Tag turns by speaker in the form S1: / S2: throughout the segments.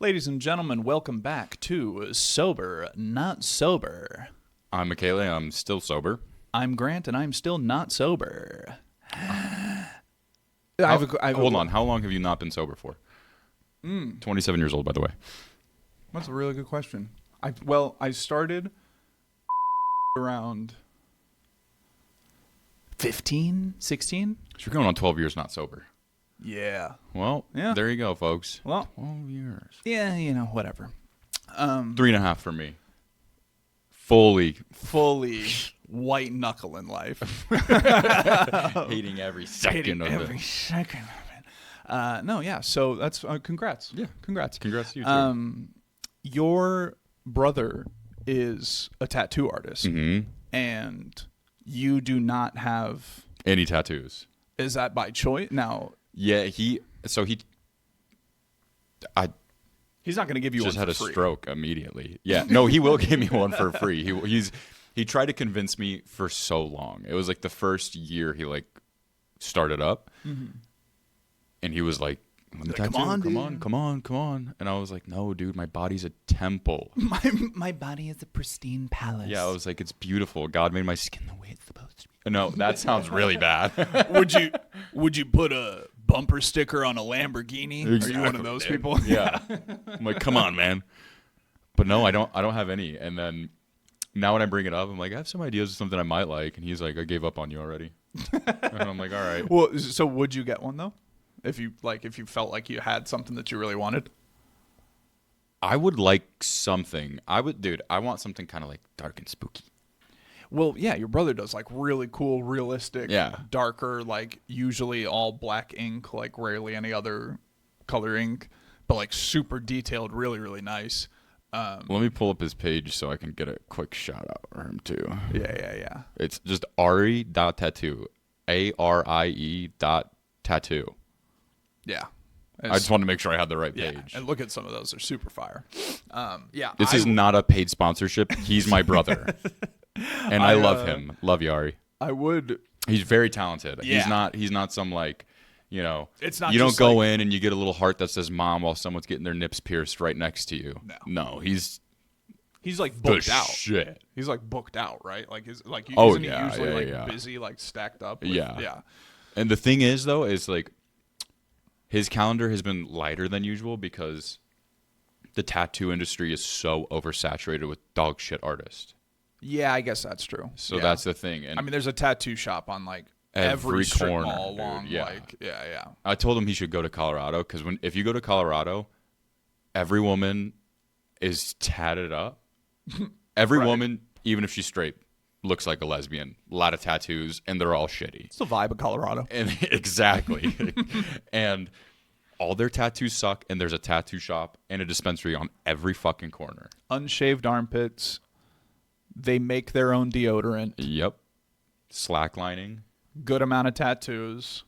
S1: Ladies and gentlemen, welcome back to Sober, Not Sober.
S2: I'm Michaela, I'm still sober.
S1: I'm Grant, and I'm still not sober.
S2: Hold on, how long have you not been sober for? 27 years old, by the way.
S1: That's a really good question. I started around 15, 16.
S2: So you're going on 12 years not sober.
S1: Yeah.
S2: Well,
S1: Yeah.
S2: There you go, folks.
S1: Well,
S2: 12 years.
S1: yeah, whatever.
S2: 3.5 for me. Fully
S1: white knuckle in life.
S2: hating every second of
S1: every
S2: it.
S1: second of it. No, yeah. So that's congrats.
S2: Yeah.
S1: Congrats.
S2: Congrats to you too.
S1: Your brother is a tattoo artist, and you do not have
S2: Any tattoos?
S1: Is that by choice? Now,
S2: Yeah, he's
S1: he's not going to give you
S2: just
S1: one
S2: had
S1: for
S2: a
S1: free.
S2: stroke immediately. Yeah, no, he will give me one for free. He tried to convince me for so long. It was like the first year he started up, and he was like, "Let me tattoo. Come on." And I was like, "No, dude, my body's a temple.
S1: My body is a pristine palace."
S2: Yeah, I was like, "It's beautiful. God made my skin the way it's supposed to be." No, that sounds really bad.
S1: Would you put a bumper sticker on a Lamborghini? Are you one of those people?
S2: Yeah. I'm like, come on, man. But no, I don't have any. And then now when I bring it up, I'm like, I have some ideas of something I might like. And he's like, I gave up on you already. And I'm like, all right.
S1: Well, so would you get one though? If you felt like you had something that you really wanted?
S2: I would like something. I want something kind of like dark and spooky.
S1: Well, yeah, your brother does like really cool, realistic, darker, like usually all black ink, like rarely any other color ink, but like super detailed, really, really nice.
S2: Let me pull up his page so I can get a quick shout out for him too.
S1: Yeah.
S2: It's just Ari.tattoo. ARIE.tattoo.
S1: Yeah.
S2: I just wanted to make sure I had the right page.
S1: And look at some of those; they're super fire.
S2: This is not a paid sponsorship. He's my brother. And I love him. Love you, Ari.
S1: I would.
S2: He's very talented.
S1: Yeah.
S2: He's not some
S1: It's not.
S2: You don't
S1: just
S2: go in and you get a little heart that says mom while someone's getting their nips pierced right next to you.
S1: No.
S2: He's
S1: like booked out.
S2: Shit.
S1: He's like booked out, right? Like isn't he
S2: yeah,
S1: usually
S2: yeah.
S1: busy, like stacked up? With,
S2: yeah. And the thing is though, is like his calendar has been lighter than usual because the tattoo industry is so oversaturated with dog shit artists.
S1: Yeah, I guess that's true.
S2: So that's the thing. And
S1: I mean, there's a tattoo shop on like every strip
S2: corner
S1: mall along.
S2: Dude, yeah.
S1: Like, yeah.
S2: I told him he should go to Colorado because if you go to Colorado, every woman is tatted up. Every woman, even if she's straight, looks like a lesbian. A lot of tattoos, and they're all shitty.
S1: It's the vibe of Colorado.
S2: And exactly. And all their tattoos suck, and there's a tattoo shop and a dispensary on every fucking corner.
S1: Unshaved armpits. They make their own deodorant.
S2: Yep. Slacklining.
S1: Good amount of tattoos.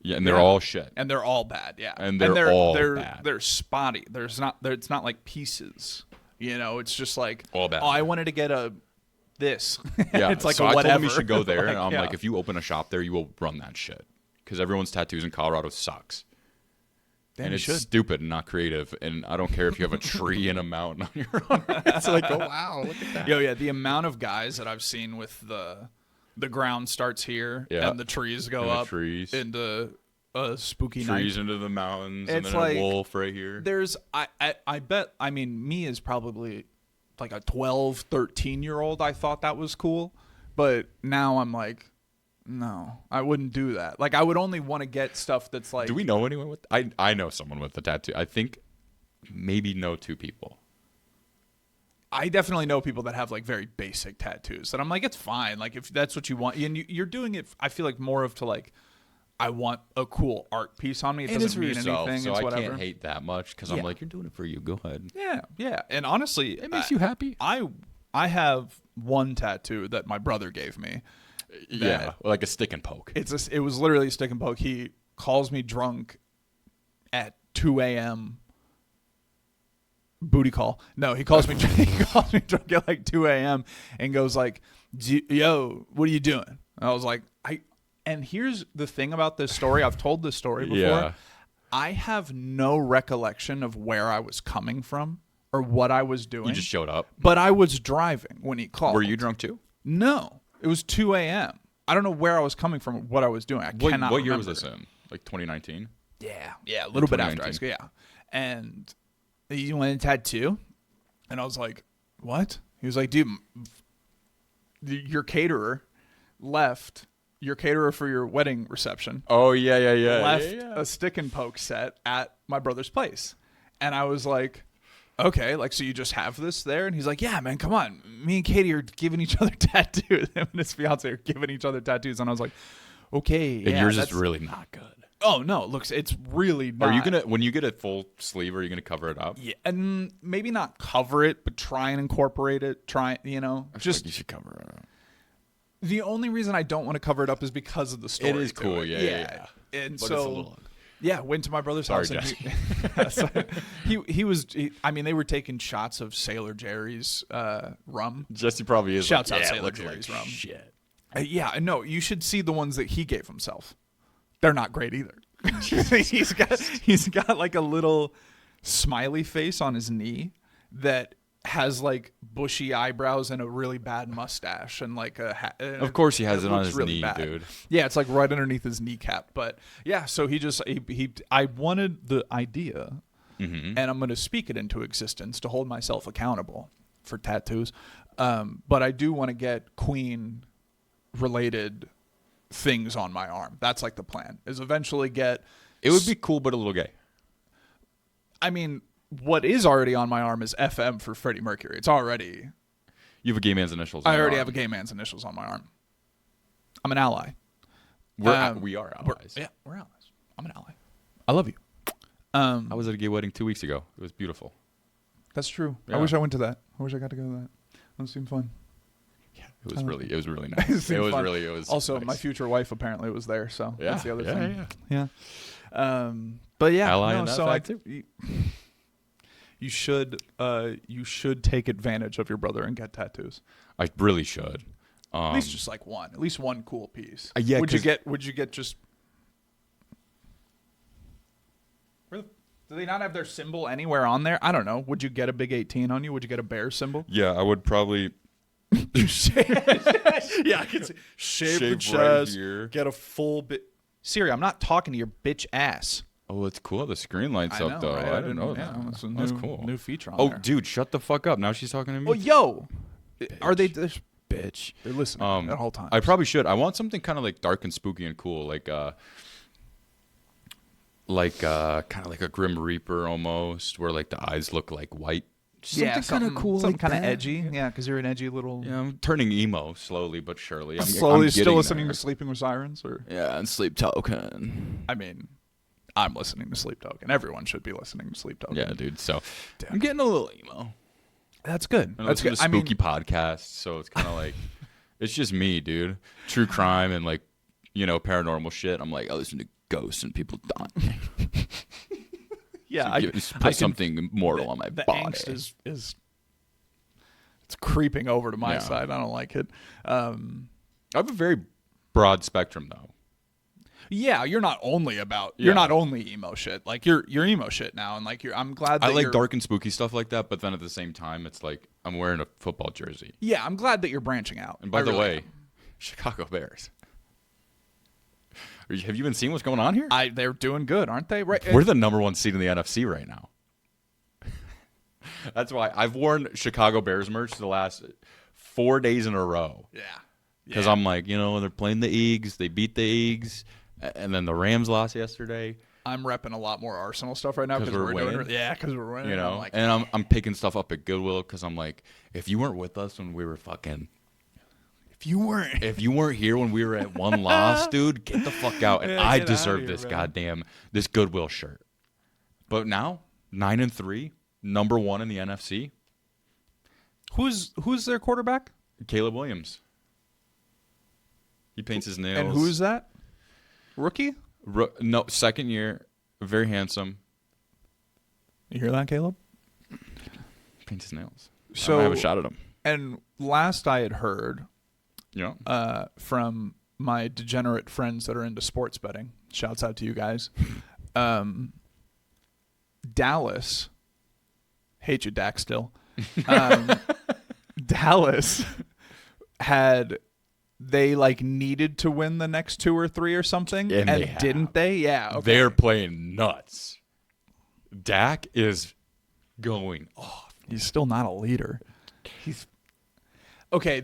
S2: Yeah, and they're all shit.
S1: And they're all bad, yeah.
S2: And they're all bad.
S1: They're spotty. It's not like pieces. It's just like,
S2: all bad.
S1: Oh, I wanted to get this.
S2: Yeah.
S1: It's like
S2: so
S1: a whatever.
S2: I told him he should go there, and I'm
S1: yeah.
S2: like, if you open a shop there, you will run that shit. Because everyone's tattoos in Colorado sucks.
S1: Damn,
S2: and it's
S1: should.
S2: stupid and not creative. And I don't care if you have a tree and a mountain on your arm. It's like, oh, wow, look at that.
S1: Yeah. The amount of guys that I've seen with the ground starts here and the trees go
S2: and
S1: up
S2: trees.
S1: into a spooky night.
S2: Trees into the mountains,
S1: It's
S2: and then
S1: like,
S2: a wolf right here.
S1: There's, I bet, I mean, me as probably like a 12, 13-year-old, I thought that was cool. But now I'm like, no, I wouldn't do that. Like, I would only want to get stuff that's like...
S2: Do we know anyone with... I know someone with a tattoo. I think maybe know 2 people.
S1: I definitely know people that have like very basic tattoos. And I'm like, it's fine. Like, if that's what you want. And you're doing it, I feel like, more of to like, I want a cool art piece on me. It doesn't mean anything.
S2: So
S1: it's whatever.
S2: I can't hate that much because I'm like, you're doing it for you. Go ahead.
S1: Yeah. And honestly...
S2: It makes you happy.
S1: I have one tattoo that my brother gave me.
S2: Yeah, like a stick and poke.
S1: It was literally a stick and poke. He calls me drunk at 2 a.m. Booty call. No, he calls me drunk at like 2 a.m. and goes like, yo, what are you doing? And I was like, and here's the thing about this story. I've told this story before.
S2: Yeah.
S1: I have no recollection of where I was coming from or what I was doing.
S2: You just showed up.
S1: But I was driving when he called.
S2: Were you drunk too?
S1: No. It was 2 a.m. I don't know where I was coming from or what I was doing. I cannot
S2: What year
S1: remember.
S2: was this in? Like 2019?
S1: Yeah, a little bit after high school, yeah. And he went and tattoo, and I was like, what? He was like, dude, your caterer left, your caterer for your wedding reception.
S2: Oh, yeah.
S1: Left a stick and poke set at my brother's place. And I was like, okay, like, so you just have this there? And he's like, yeah, man, come on. Me and Katie are giving each other tattoos. Him and his fiance are giving each other tattoos. And I was like, okay.
S2: And yours is really not good.
S1: Oh, no, it's really not.
S2: Are you going to, when you get a full sleeve, are you going to cover it up?
S1: Yeah, and maybe not cover it, but try and incorporate it. Try,
S2: I feel
S1: just
S2: like you should cover it up.
S1: the only reason I don't want to cover it up is because of the story.
S2: It is cool, yeah.
S1: And
S2: But
S1: so, went to my brother's
S2: Sorry,
S1: house. And I mean, they were taking shots of Sailor Jerry's rum.
S2: Jesse probably is.
S1: Shouts
S2: like,
S1: out
S2: yeah,
S1: Sailor
S2: looks
S1: Jerry's
S2: like
S1: rum.
S2: Shit.
S1: Yeah, no, you should see the ones that he gave himself. They're not great either. he's got like a little smiley face on his knee that has like bushy eyebrows and a really bad mustache and like a hat.
S2: Of course he has it on his
S1: really
S2: knee,
S1: bad.
S2: dude.
S1: Yeah, it's like right underneath his kneecap. But yeah, so I wanted the idea, and I'm going to speak it into existence to hold myself accountable for tattoos. But I do want to get Queen related things on my arm. That's like the plan, is eventually get.
S2: It would be cool, but a little gay.
S1: I mean, what is already on my arm is FM for Freddie Mercury. It's already.
S2: You have a gay man's initials.
S1: I already have a gay man's initials on my arm. I'm an ally.
S2: We are allies.
S1: We're allies. I'm an ally. I love you.
S2: I was at a gay wedding 2 weeks ago. It was beautiful.
S1: That's true.
S2: Yeah.
S1: I wish I went to that. I wish I got to go to that. That seemed fun.
S2: Yeah, it was really nice. It was
S1: also
S2: nice.
S1: My future wife apparently was there, so
S2: Yeah,
S1: that's the other thing.
S2: Yeah.
S1: But yeah,
S2: Ally
S1: no,
S2: in that
S1: so
S2: fact too.
S1: You should take advantage of your brother and get tattoos.
S2: I really should.
S1: At least just like one. At least one cool piece.
S2: Yeah.
S1: Would you get just? Do they not have their symbol anywhere on there? I don't know. Would you get a big 18 on you? Would you get a bear symbol?
S2: Yeah, I would probably.
S1: Yeah, I can see. Shave the chest.
S2: Right here.
S1: Get a full bit. Siri, I'm not talking to your bitch ass.
S2: Oh, it's cool. The screen lights
S1: I
S2: up
S1: know,
S2: though.
S1: right?
S2: I didn't know
S1: yeah,
S2: that.
S1: That's a
S2: That's
S1: new,
S2: cool.
S1: New feature on
S2: Oh,
S1: there.
S2: dude, shut the fuck up. Now she's talking to me.
S1: Oh, yo. Are they?
S2: Bitch.
S1: They're listening the whole time.
S2: I probably should. I want something kind of like dark and spooky and cool, like kind of like a Grim Reaper almost, where like the eyes look like white. Something kind of cool,
S1: something
S2: like
S1: kind of
S2: that.
S1: edgy. Yeah, because you're an edgy little.
S2: Yeah, I'm turning emo slowly but surely. I'm
S1: Slowly,
S2: getting
S1: still listening
S2: there.
S1: to Sleeping with Sirens, or
S2: Yeah, and Sleep Token.
S1: I mean, I'm listening to Sleep Token. Everyone should be listening to Sleep Token.
S2: Yeah, dude. So
S1: Damn.
S2: I'm getting a little emo.
S1: That's good.
S2: And
S1: That's
S2: listen
S1: good.
S2: to spooky podcasts, so it's kind of like it's just me, dude. True crime and like paranormal shit. I'm like, I listen to ghosts and people dying.
S1: Yeah,
S2: So put something mortal on my
S1: the
S2: body.
S1: angst is it's creeping over to my
S2: Yeah.
S1: side. I don't like it.
S2: I have a very broad spectrum though.
S1: Yeah, you're not only emo shit. Like you're emo shit now, and like I'm glad that
S2: I like
S1: you're,
S2: dark and spooky stuff like that, but then at the same time, it's like I'm wearing a football jersey.
S1: Yeah, I'm glad that you're branching out.
S2: And by
S1: I
S2: the
S1: really
S2: way,
S1: am.
S2: Chicago Bears. Have you been seeing what's going on here?
S1: They're doing good, aren't they? Right.
S2: We're the number one seed in the NFC right now. That's why I've worn Chicago Bears merch the last 4 days in a row.
S1: Yeah.
S2: Because I'm like, they're playing the Eagles. They beat the Eagles. And then the Rams lost yesterday.
S1: I'm repping a lot more Arsenal stuff right now because we're
S2: winning.
S1: doing. Yeah, because we're winning.
S2: You know,
S1: I'm like,
S2: and I'm picking stuff up at Goodwill because I'm like, if you weren't with us when we were fucking,
S1: if you weren't
S2: here when we were at one loss, dude, get the fuck out. And
S1: Yeah,
S2: I
S1: get outta
S2: deserve
S1: here,
S2: this
S1: man.
S2: this Goodwill shirt. But now 9-3, number one in the NFC.
S1: who's their quarterback?
S2: Caleb Williams. He paints his nails.
S1: And who's that? Rookie?
S2: No, second year, very handsome.
S1: You hear that, Caleb?
S2: Paints his nails.
S1: So
S2: I have a shot at him.
S1: And last I had heard,
S2: Yeah.
S1: from my degenerate friends that are into sports betting, shouts out to you guys. Dallas, hate you, Dak, still. Dallas they like needed to win the next 2 or 3 or something, and didn't they? Yeah, okay.
S2: They're playing nuts. Dak is going off.
S1: He's still not a leader. He's okay.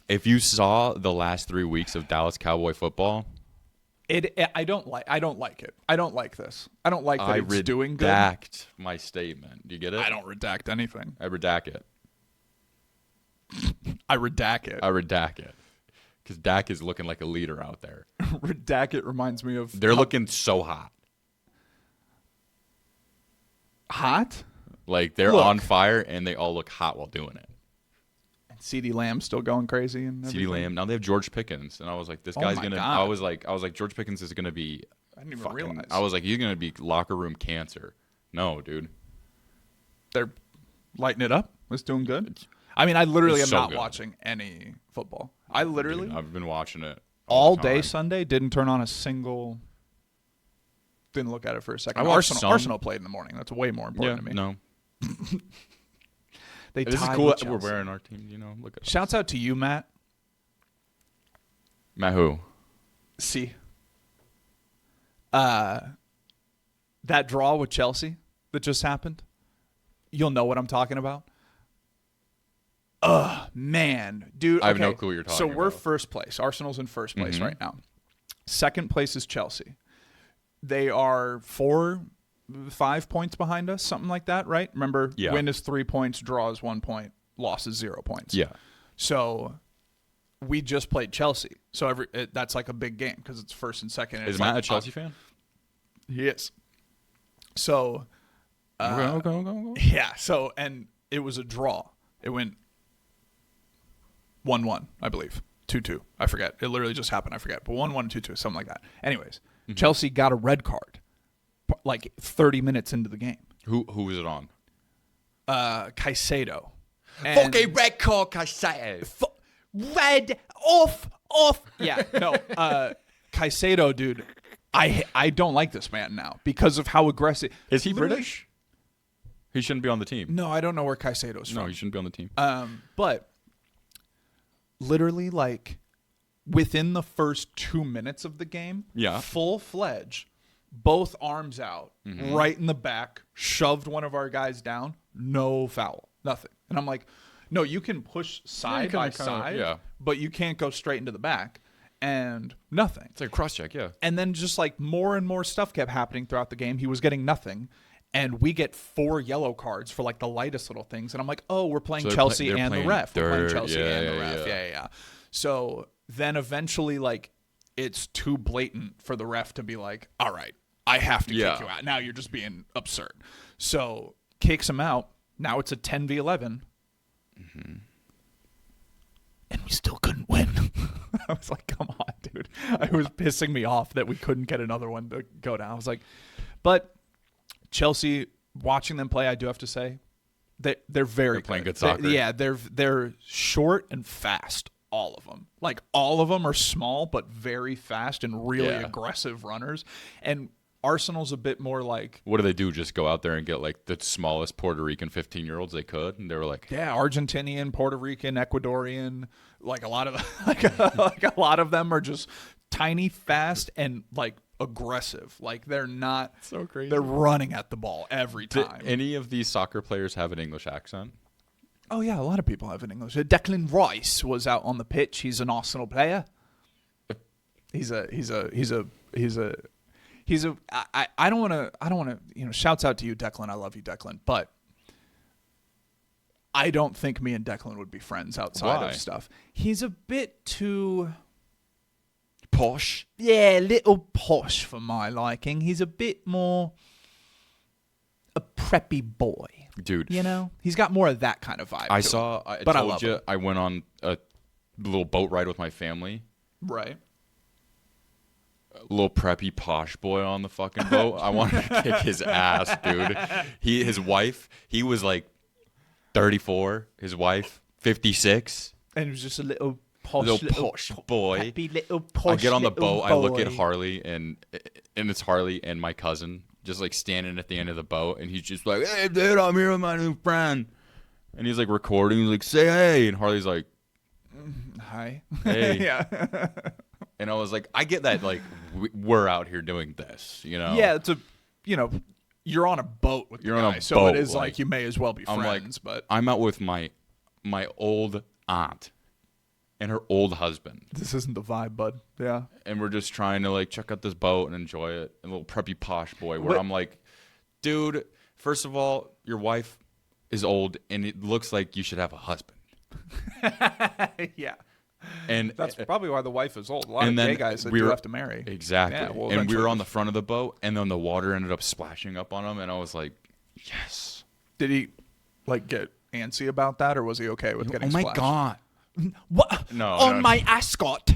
S2: If you saw the last 3 weeks of Dallas Cowboy football,
S1: I don't like it. I don't like this. I don't like that it's doing good.
S2: I redact my statement. Do you get it?
S1: I don't redact anything.
S2: I redact it.
S1: I redact it.
S2: I redact it. Because Dak is looking like a leader out there.
S1: Redact it reminds me of...
S2: They're looking so hot.
S1: Hot?
S2: Like, they're on fire, and they all look hot while doing it.
S1: And CeeDee Lamb's still going crazy. And
S2: CeeDee Lamb. Now they have George Pickens. And I was like, this guy's going to... I was like, George Pickens is going to be...
S1: I didn't even realize.
S2: I was like, he's going to be locker room cancer. No, dude.
S1: They're lighting it up. It's doing good. I mean, I literally am not
S2: good.
S1: watching any football. I literally...
S2: Dude, I've been watching it
S1: all day Sunday, didn't turn on a single... Didn't look at it for a second. Arsenal played in the morning. That's way more important to me.
S2: No.
S1: This
S2: is cool that we're wearing our team, look at
S1: Shouts out to you, Matt.
S2: Matt who?
S1: See. That draw with Chelsea that just happened. You'll know what I'm talking about. Man. Dude,
S2: I have no clue what you're talking about.
S1: So we're first place. Arsenal's in first place right now. Second place is Chelsea. They are 4-5 points behind us, something like that, right? Remember, win is 3 points, draw is 1 point, loss is 0 points.
S2: Yeah.
S1: So we just played Chelsea. So that's like a big game because it's first and second.
S2: Is Matt a Chelsea fan?
S1: He is. So,
S2: okay.
S1: Yeah. So, and it was a draw. It went 1-1, I believe. 2-2. I forget. It literally just happened. I forget. But 1-1, 2-2, something like that. Anyways, Chelsea got a red card like 30 minutes into the game.
S2: Who was it on?
S1: Caicedo.
S2: Fucking red card, Caicedo.
S1: Red off. Yeah, no. Caicedo, dude. I don't like this man now because of how aggressive.
S2: Is he British? He shouldn't be on the team.
S1: No, I don't know where Caicedo's from.
S2: No, he shouldn't be on the team.
S1: But literally, like, within the first 2 minutes of the game, full-fledged, both arms out, right in the back, shoved one of our guys down, no foul, nothing. And I'm like, no, you can push side by side, but you can't go straight into the back, and nothing.
S2: It's like a cross-check, yeah.
S1: And then just, like, more and more stuff kept happening throughout the game. He was getting nothing. And we get 4 yellow cards for, like, the lightest little things. And I'm like, oh, we're playing Chelsea and the ref. We're playing Chelsea and the ref. Yeah. So then eventually, like, it's too blatant for the ref to be like, all right, I have to kick you out. Now you're just being absurd. So kicks him out. Now it's a 10v11. And we still couldn't win. I was like, come on, dude. It was pissing me off that we couldn't get another one to go down. I was like, but Chelsea, watching them play, I do have to say, they're very
S2: playing good soccer.
S1: They're short and fast, all of them. Like, all of them are small but very fast and really aggressive runners. And Arsenal's a bit more like...
S2: What do they do? Just go out there and get, like, the smallest Puerto Rican 15-year-olds they could? And they were like...
S1: Yeah, Argentinian, Puerto Rican, Ecuadorian. Like, a lot of like a lot of them are just tiny, fast, and, like, aggressive. Like, they're not...
S2: So crazy.
S1: They're running at the ball every time.
S2: Did any of these soccer players have an English accent?
S1: Oh, yeah, a lot of people have an English. Declan Rice was out on the pitch. He's an Arsenal player. I don't want to, shouts out to you, Declan. I love you, Declan. But I don't think me and Declan would be friends outside of stuff. He's a bit too
S2: posh.
S1: Yeah, a little posh for my liking. He's a bit more a preppy boy.
S2: Dude.
S1: He's got more of that kind of vibe.
S2: I told you, I went on a little boat ride with my family.
S1: Right.
S2: Little preppy posh boy on the fucking boat. I wanted to kick his ass, dude. His wife, he was like 34. His wife, 56.
S1: And it was just a little posh
S2: boy.
S1: Happy little posh.
S2: I get on the boat.
S1: Boy.
S2: I look at Harley, and it's Harley and my cousin just like standing at the end of the boat, and he's just like, "Hey, dude, I'm here with my new friend," and he's like recording. He's like, "Say hey," and Harley's like,
S1: Hi.
S2: "Hey."
S1: Yeah.
S2: And I was like, I get that, like, we're out here doing this, you know?
S1: Yeah, it's you're on a boat with the
S2: You're on a
S1: guy, so
S2: boat,
S1: it is
S2: like,
S1: like you may as well be
S2: I'm
S1: friends.
S2: like,
S1: But
S2: I'm out with my old aunt and her old husband.
S1: this isn't the vibe, bud. Yeah.
S2: And we're just trying to, like, check out this boat and enjoy it. A little preppy posh boy where
S1: What-
S2: I'm like, dude, first of all, your wife is old, and it looks like you should have a husband.
S1: Yeah.
S2: And
S1: That's probably why the wife is old. A lot
S2: and
S1: of
S2: then
S1: gay guys that
S2: we
S1: do
S2: were-
S1: have to marry.
S2: Exactly.
S1: Yeah, well,
S2: and we were
S1: eventually-
S2: on the front of the boat, and then the water ended up splashing up on him, and I was like, yes.
S1: Did he like get antsy about that, or was he okay with getting
S2: Oh my
S1: splashed?
S2: God.
S1: What?
S2: No,
S1: on
S2: no.
S1: my ascot.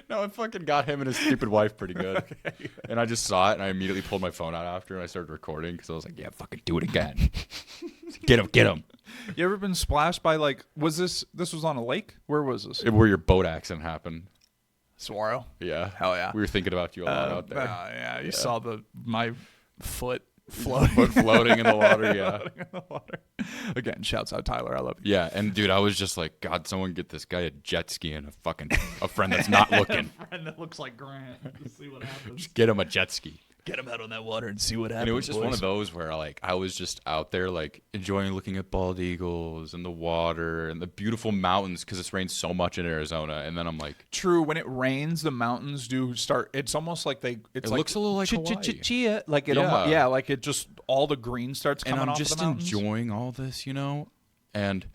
S2: No, it fucking got him and his stupid wife pretty good. Okay. And I just saw it, and I immediately pulled my phone out after, and I started recording because I was like, yeah, fucking do it again. Get him.
S1: You ever been splashed by like? Was this was on a lake? Where was this?
S2: Where your boat accident happened.
S1: Saguaro.
S2: Yeah.
S1: Hell yeah.
S2: We were thinking about you a lot out there.
S1: Yeah, you saw my foot floating.
S2: Foot floating in the water, yeah.
S1: Floating in the water. Again, shouts out Tyler. I love you.
S2: Yeah, and dude, I was just like, God, someone get this guy a jet ski and a friend that's not looking.
S1: A friend that looks like Grant. Let's see what happens.
S2: Just get him a jet ski.
S1: Get him out on that water and see what happens.
S2: And it was just one
S1: boys.
S2: of those where like I was just out there like enjoying looking at bald eagles and the water and the beautiful mountains because it's rained so much in Arizona. And then I'm like,
S1: True. When it rains, the mountains do start. It's almost like It's
S2: It
S1: like
S2: looks a little like Hawaii.
S1: Chia. Like it.
S2: Yeah.
S1: Yeah. Like it just all the green starts
S2: and
S1: coming
S2: I'm
S1: off
S2: just
S1: the mountains.
S2: enjoying all this, you know. And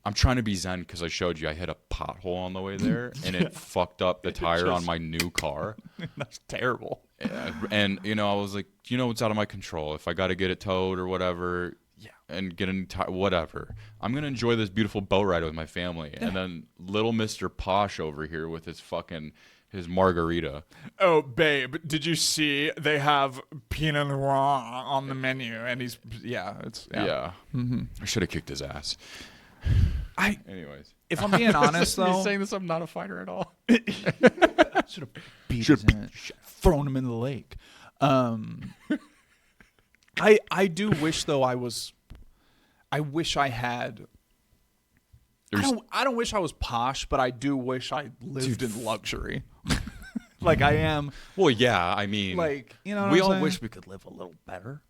S2: I'm trying to be zen because I showed you I hit a pothole on the way there and it fucked up the tire on my new car.
S1: That's terrible.
S2: And you know, I was like, you know, it's out of my control. If I got to get it towed or whatever,
S1: Yeah.
S2: and get a new tire, whatever, I'm gonna enjoy this beautiful boat ride with my family. And then little Mr. Posh over here with his margarita.
S1: Oh, babe, did you see they have Pinot Noir on the menu? And it's
S2: Yeah.
S1: Mm-hmm.
S2: I should have kicked his ass. Anyways,
S1: If I'm being honest,
S2: me
S1: though,
S2: saying this, I'm not a fighter at all.
S1: should have beat his ass, thrown him in the lake. I do wish though I wish I had. I don't wish I was posh, but I do wish I lived in luxury. Like I am.
S2: Well, yeah, I mean,
S1: Like, you know what
S2: we
S1: I'm
S2: all
S1: saying?
S2: wish we could live a little better.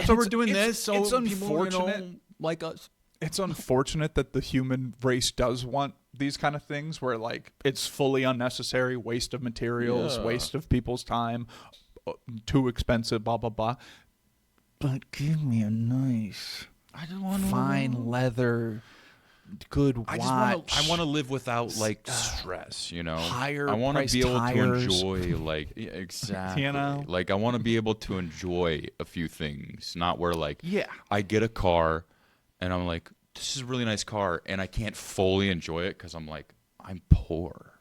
S2: So we're doing this. So
S1: it's
S2: people,
S1: unfortunate.
S2: like us.
S1: It's unfortunate that the human race does want these kind of things where like it's fully unnecessary, waste of materials,
S2: Yeah.
S1: waste of people's time, too expensive, blah blah blah. But give me a nice,
S2: I just want
S1: fine leather, good watch.
S2: I want to live without like stress, you know.
S1: higher
S2: I want to
S1: priced
S2: be able
S1: tires.
S2: to enjoy like exactly.
S1: You know?
S2: Like I want to be able to enjoy a few things, not where like
S1: Yeah.
S2: I get a car and I'm like this is a really nice car and I can't fully enjoy it cuz I'm like I'm poor.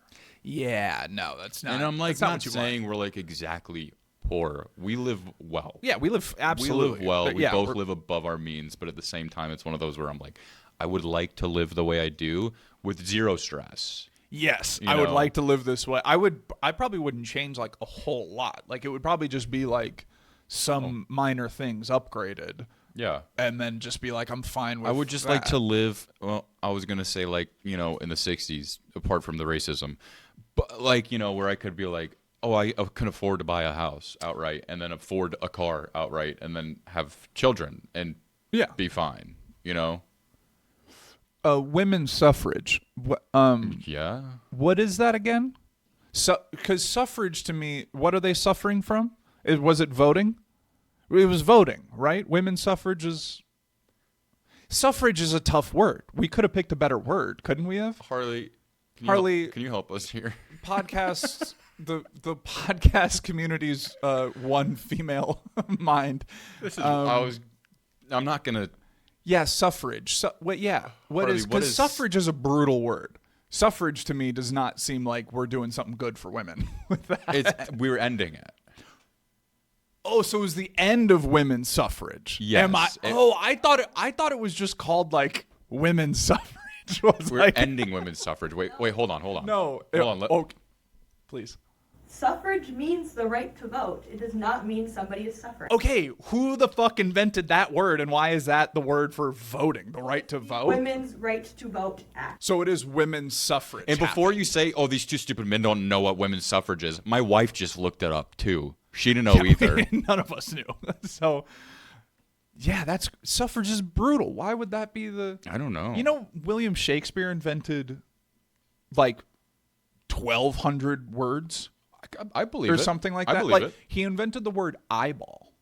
S1: Yeah, no, that's not.
S2: And I'm like
S1: that's not
S2: not
S1: what you
S2: saying
S1: want.
S2: we're like exactly poor. We live well.
S1: Yeah, we live absolutely.
S2: We live well.
S1: But
S2: We
S1: yeah,
S2: both
S1: we're-
S2: live above our means, but at the same time, it's one of those where I'm like, I would like to live the way I do with zero stress.
S1: Yes,
S2: You
S1: I would
S2: know?
S1: like to live this way. I probably wouldn't change like a whole lot. Like it would probably just be like some minor things upgraded,
S2: Yeah.
S1: and then just be like, I'm fine with.
S2: I would just like
S1: that.
S2: to live, well, I was going to say like, you know, in the 60s, apart from the racism, but like, you know, where I could be like, oh, I can afford to buy a house outright and then afford a car outright and then have children and
S1: Yeah.
S2: be fine, you know?
S1: Women's suffrage.
S2: Yeah.
S1: What is that again? So, because suffrage to me, what are they suffering from? Was it voting? It was voting, right? Women's suffrage is. Suffrage is a tough word. We could have picked a better word, couldn't we have?
S2: Harley,
S1: Harley-
S2: can you help us here?
S1: Podcasts, the podcast community's one female mind.
S2: I'm not going to.
S1: Yeah, suffrage. What? Yeah. What
S2: Harley,
S1: is?
S2: what
S1: Because
S2: is-
S1: suffrage is a brutal word. Suffrage to me does not seem like we're doing something good for women with that.
S2: We're ending it.
S1: Oh, so it was the end of women's suffrage.
S2: Yes.
S1: I thought it was just called like women's suffrage. Was
S2: We're
S1: like,
S2: ending women's suffrage. Wait, hold on.
S1: no.
S2: Hold on.
S1: Oh, please.
S3: Suffrage means the right to vote. It does not mean somebody is suffering.
S1: Okay, who the fuck invented that word, and why is that the word for voting? The right to vote?
S3: Women's Right to Vote Act.
S1: So it is women's suffrage.
S2: And before you say, oh, these two stupid men don't know what women's suffrage is, my wife just looked it up, too. She didn't know either.
S1: None of us knew. So, yeah, suffrage is brutal. Why would that be the...
S2: I don't know.
S1: You know, William Shakespeare invented, like, 1,200 words?
S2: I believe it.
S1: Or something like that.
S2: I believe
S1: like,
S2: it.
S1: He invented the word eyeball.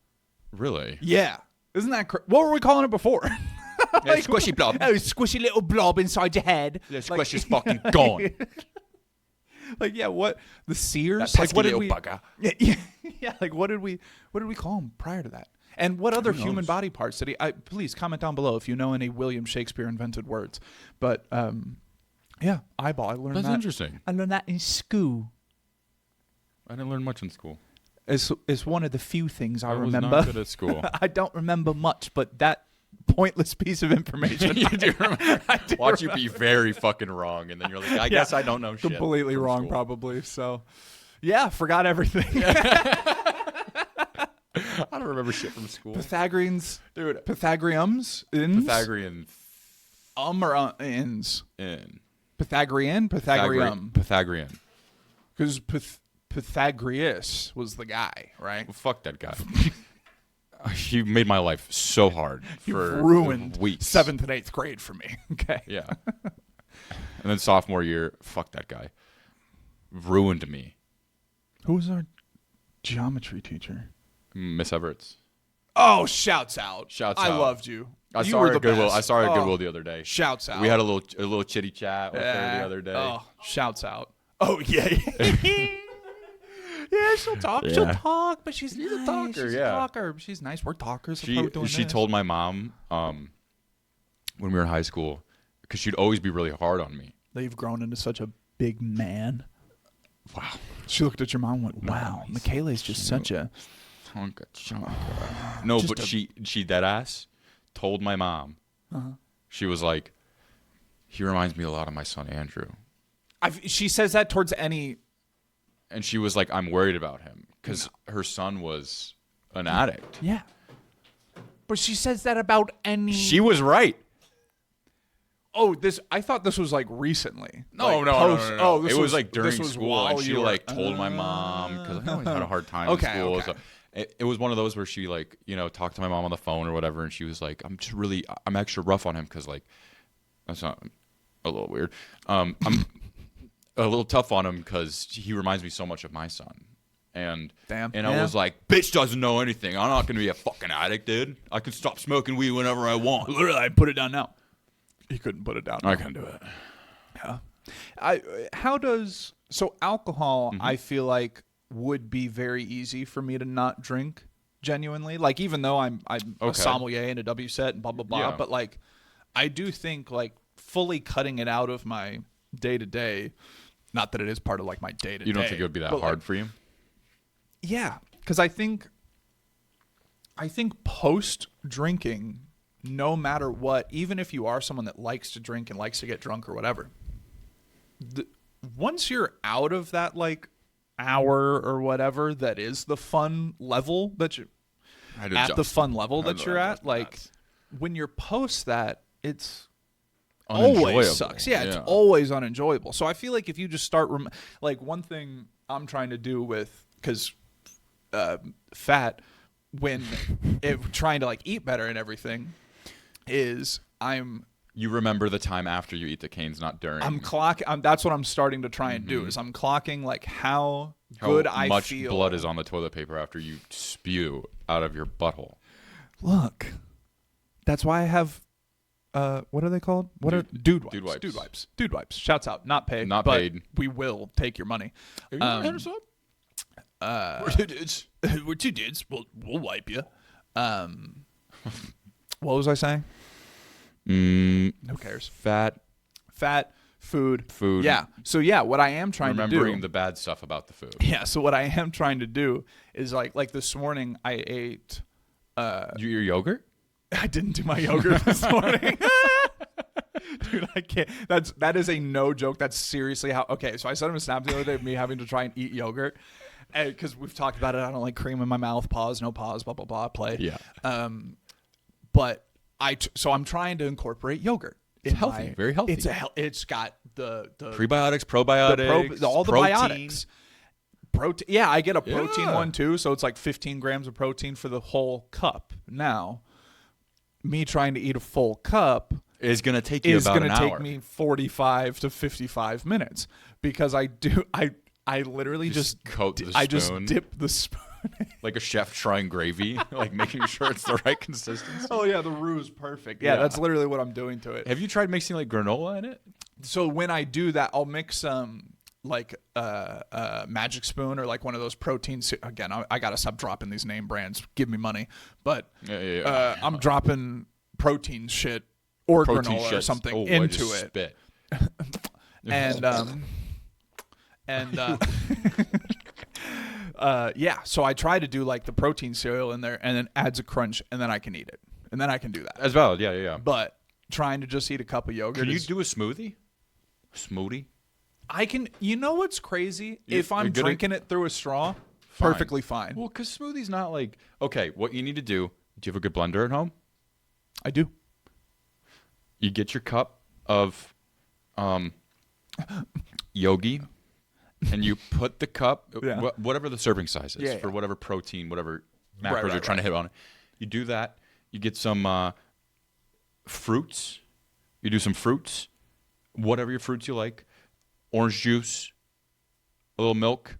S2: Really?
S1: Yeah. Isn't that what were we calling it before?
S2: Yeah, squishy blob.
S1: Oh, squishy little blob inside your head.
S2: The squish is fucking gone.
S1: Like, yeah, what? The Sears?
S2: That
S1: Like, what did
S2: little
S1: we...
S2: bugger.
S1: Yeah, like, what did we call him prior to that? And what other human body parts did he... please comment down below if you know any William Shakespeare invented words. But, yeah, eyeball. I learned that.
S2: That's interesting.
S1: I learned that in school.
S2: I didn't learn much in school.
S1: It's one of the few things I remember.
S2: was not good at school.
S1: I don't remember much, but that pointless piece of information.
S2: You do remember. Watch
S1: remember.
S2: you be very fucking wrong, and then you're like, I guess I don't know shit.
S1: Completely
S2: from
S1: wrong,
S2: school.
S1: probably. So, yeah, forgot everything.
S2: I don't remember shit from school.
S1: Pythagoreans,
S2: Dude.
S1: Pythagoreans, ins,
S2: Pythagorean
S1: or ins.
S2: in.
S1: Pythagorean, Pythagorean,
S2: Pythagorean.
S1: because Pythagoras was the guy, right?
S2: Well, fuck that guy. You made my life so hard
S1: You
S2: for
S1: ruined
S2: weeks.
S1: 7th and 8th grade for me. Okay.
S2: Yeah. And then sophomore year, fuck that guy. Ruined me.
S1: Who was our geometry teacher?
S2: Miss Everett's.
S1: Oh, shouts out.
S2: Shouts
S1: I
S2: out.
S1: loved you.
S2: I
S1: You
S2: saw
S1: were
S2: her
S1: the
S2: at Goodwill.
S1: best.
S2: I saw her at
S1: Oh,
S2: Goodwill the other day.
S1: Shouts out.
S2: We had a little chitty chat with her the other day.
S1: Oh, shouts out. Oh, yeah. Yeah, she'll talk.
S2: Yeah.
S1: She'll talk, but she's
S2: She's a
S1: nice.
S2: talker,
S1: She's
S2: yeah.
S1: a talker. She's nice. We're talkers. That's why we're doing
S2: She
S1: this.
S2: told my mom when we were in high school, because she'd always be really hard on me.
S1: that you've grown into such a big man.
S2: Wow.
S1: She looked at your mom and went, wow,
S2: Nice.
S1: Michaela's just such a...
S2: Chonka. No,
S1: Just
S2: but she dead ass told my mom. She was like, he reminds me a lot of my son Andrew.
S1: She says that towards any...
S2: And she was like, I'm worried about him because her son was an addict.
S1: Yeah. But she says that about any...
S2: She was right.
S1: Oh, I thought this was like recently.
S2: No.
S1: Oh, this
S2: it was like during
S1: this was
S2: school,
S1: while
S2: and she
S1: you were-
S2: like told my mom because I always had a hard time
S1: Okay,
S2: in school.
S1: okay.
S2: So it was one of those where she like talked to my mom on the phone or whatever, and she was like, I'm extra rough on him because like that's not a little weird. I'm a little tough on him because he reminds me so much of my son. And
S1: Damn.
S2: And
S1: Yeah.
S2: I was like, bitch doesn't know anything. I'm not gonna be a fucking addict, dude. I can stop smoking weed whenever I want.
S1: Literally, I put it down now. He couldn't put it down.
S2: I can do it.
S1: Yeah. So alcohol,
S2: Mm-hmm.
S1: I feel like would be very easy for me to not drink genuinely. Like, even though I'm a
S2: Okay.
S1: sommelier and a W set and blah, blah, blah.
S2: Yeah.
S1: But like, I do think like fully cutting it out of my day to day, not that it is part of like my day to day.
S2: You don't think it would be that hard for you?
S1: Yeah, because I think post drinking, no matter what, even if you are someone that likes to drink and likes to get drunk or whatever, once you're out of that like hour or whatever, that is the fun level that you at the fun level that you're at. Like when you're post that, it's always sucks. Yeah, it's always unenjoyable. So I feel like if you just start like one thing I'm trying to do with because fat when trying to like eat better and everything is
S2: You remember the time after you eat the canes, not during.
S1: That's what I'm starting to try and do is I'm clocking like how good I
S2: much
S1: feel.
S2: blood is on the toilet paper after you spew out of your butthole.
S1: Look, that's why I have what are they called? What are dude wipes?
S2: Dude wipes.
S1: Dude wipes. Dude wipes. Shouts out. Not paid.
S2: Not
S1: but
S2: paid.
S1: We will take your money.
S2: We're two dudes.
S1: We're two dudes. We'll wipe you. What was I saying? Who cares?
S2: Fat.
S1: Food.
S2: Yeah.
S1: So yeah, what I am trying to do.
S2: Remembering the bad stuff about the food.
S1: Yeah. So what I am trying to do is like this morning I ate.
S2: Your yogurt?
S1: I didn't do my yogurt this morning. Dude, I can't. That is a no joke. That's seriously how. Okay, so I sent him a snap the other day of me having to try and eat yogurt, because we've talked about it. I don't like cream in my mouth. Pause. No pause. Blah blah blah. Play.
S2: Yeah.
S1: But so I'm trying to incorporate yogurt.
S2: It's healthy. Very healthy.
S1: It's got the
S2: prebiotics, probiotics,
S1: all the
S2: protein.
S1: biotics. Protein. Yeah, I get a protein one too. So it's like 15 grams of protein for the whole cup. Now, me trying to eat a full cup
S2: is going to take you about an hour.
S1: It's going to take me 45 to 55 minutes because I literally just
S2: coat the spoon.
S1: I just dip the spoon.
S2: Like a chef trying gravy, like making sure it's the right consistency.
S1: Oh yeah, the roux is perfect. Yeah, that's literally what I'm doing to it.
S2: Have you tried mixing like granola in it?
S1: So when I do that, I'll mix like Magic Spoon or like one of those proteins. Again, I gotta stop dropping these name brands. Give me money, but I'm dropping protein shit or granola or something into it.
S2: Spit.
S1: So I try to do like the protein cereal in there and then adds a crunch and then I can eat it. And then I can do that.
S2: As well, yeah.
S1: But trying to just eat a cup of yogurt.
S2: Can you do a smoothie? Smoothie?
S1: I can. You know what's crazy? If I'm drinking it through a straw, perfectly fine.
S2: Well, because smoothie's not like... Okay, what you need to do you have a good blender at home?
S1: I do.
S2: You get your cup of yogi, and you put the cup, whatever the serving size is, for whatever protein, whatever macros you're trying to hit on it. You do that. You get some fruits. You do some fruits, whatever your fruits you like. Orange juice, a little milk.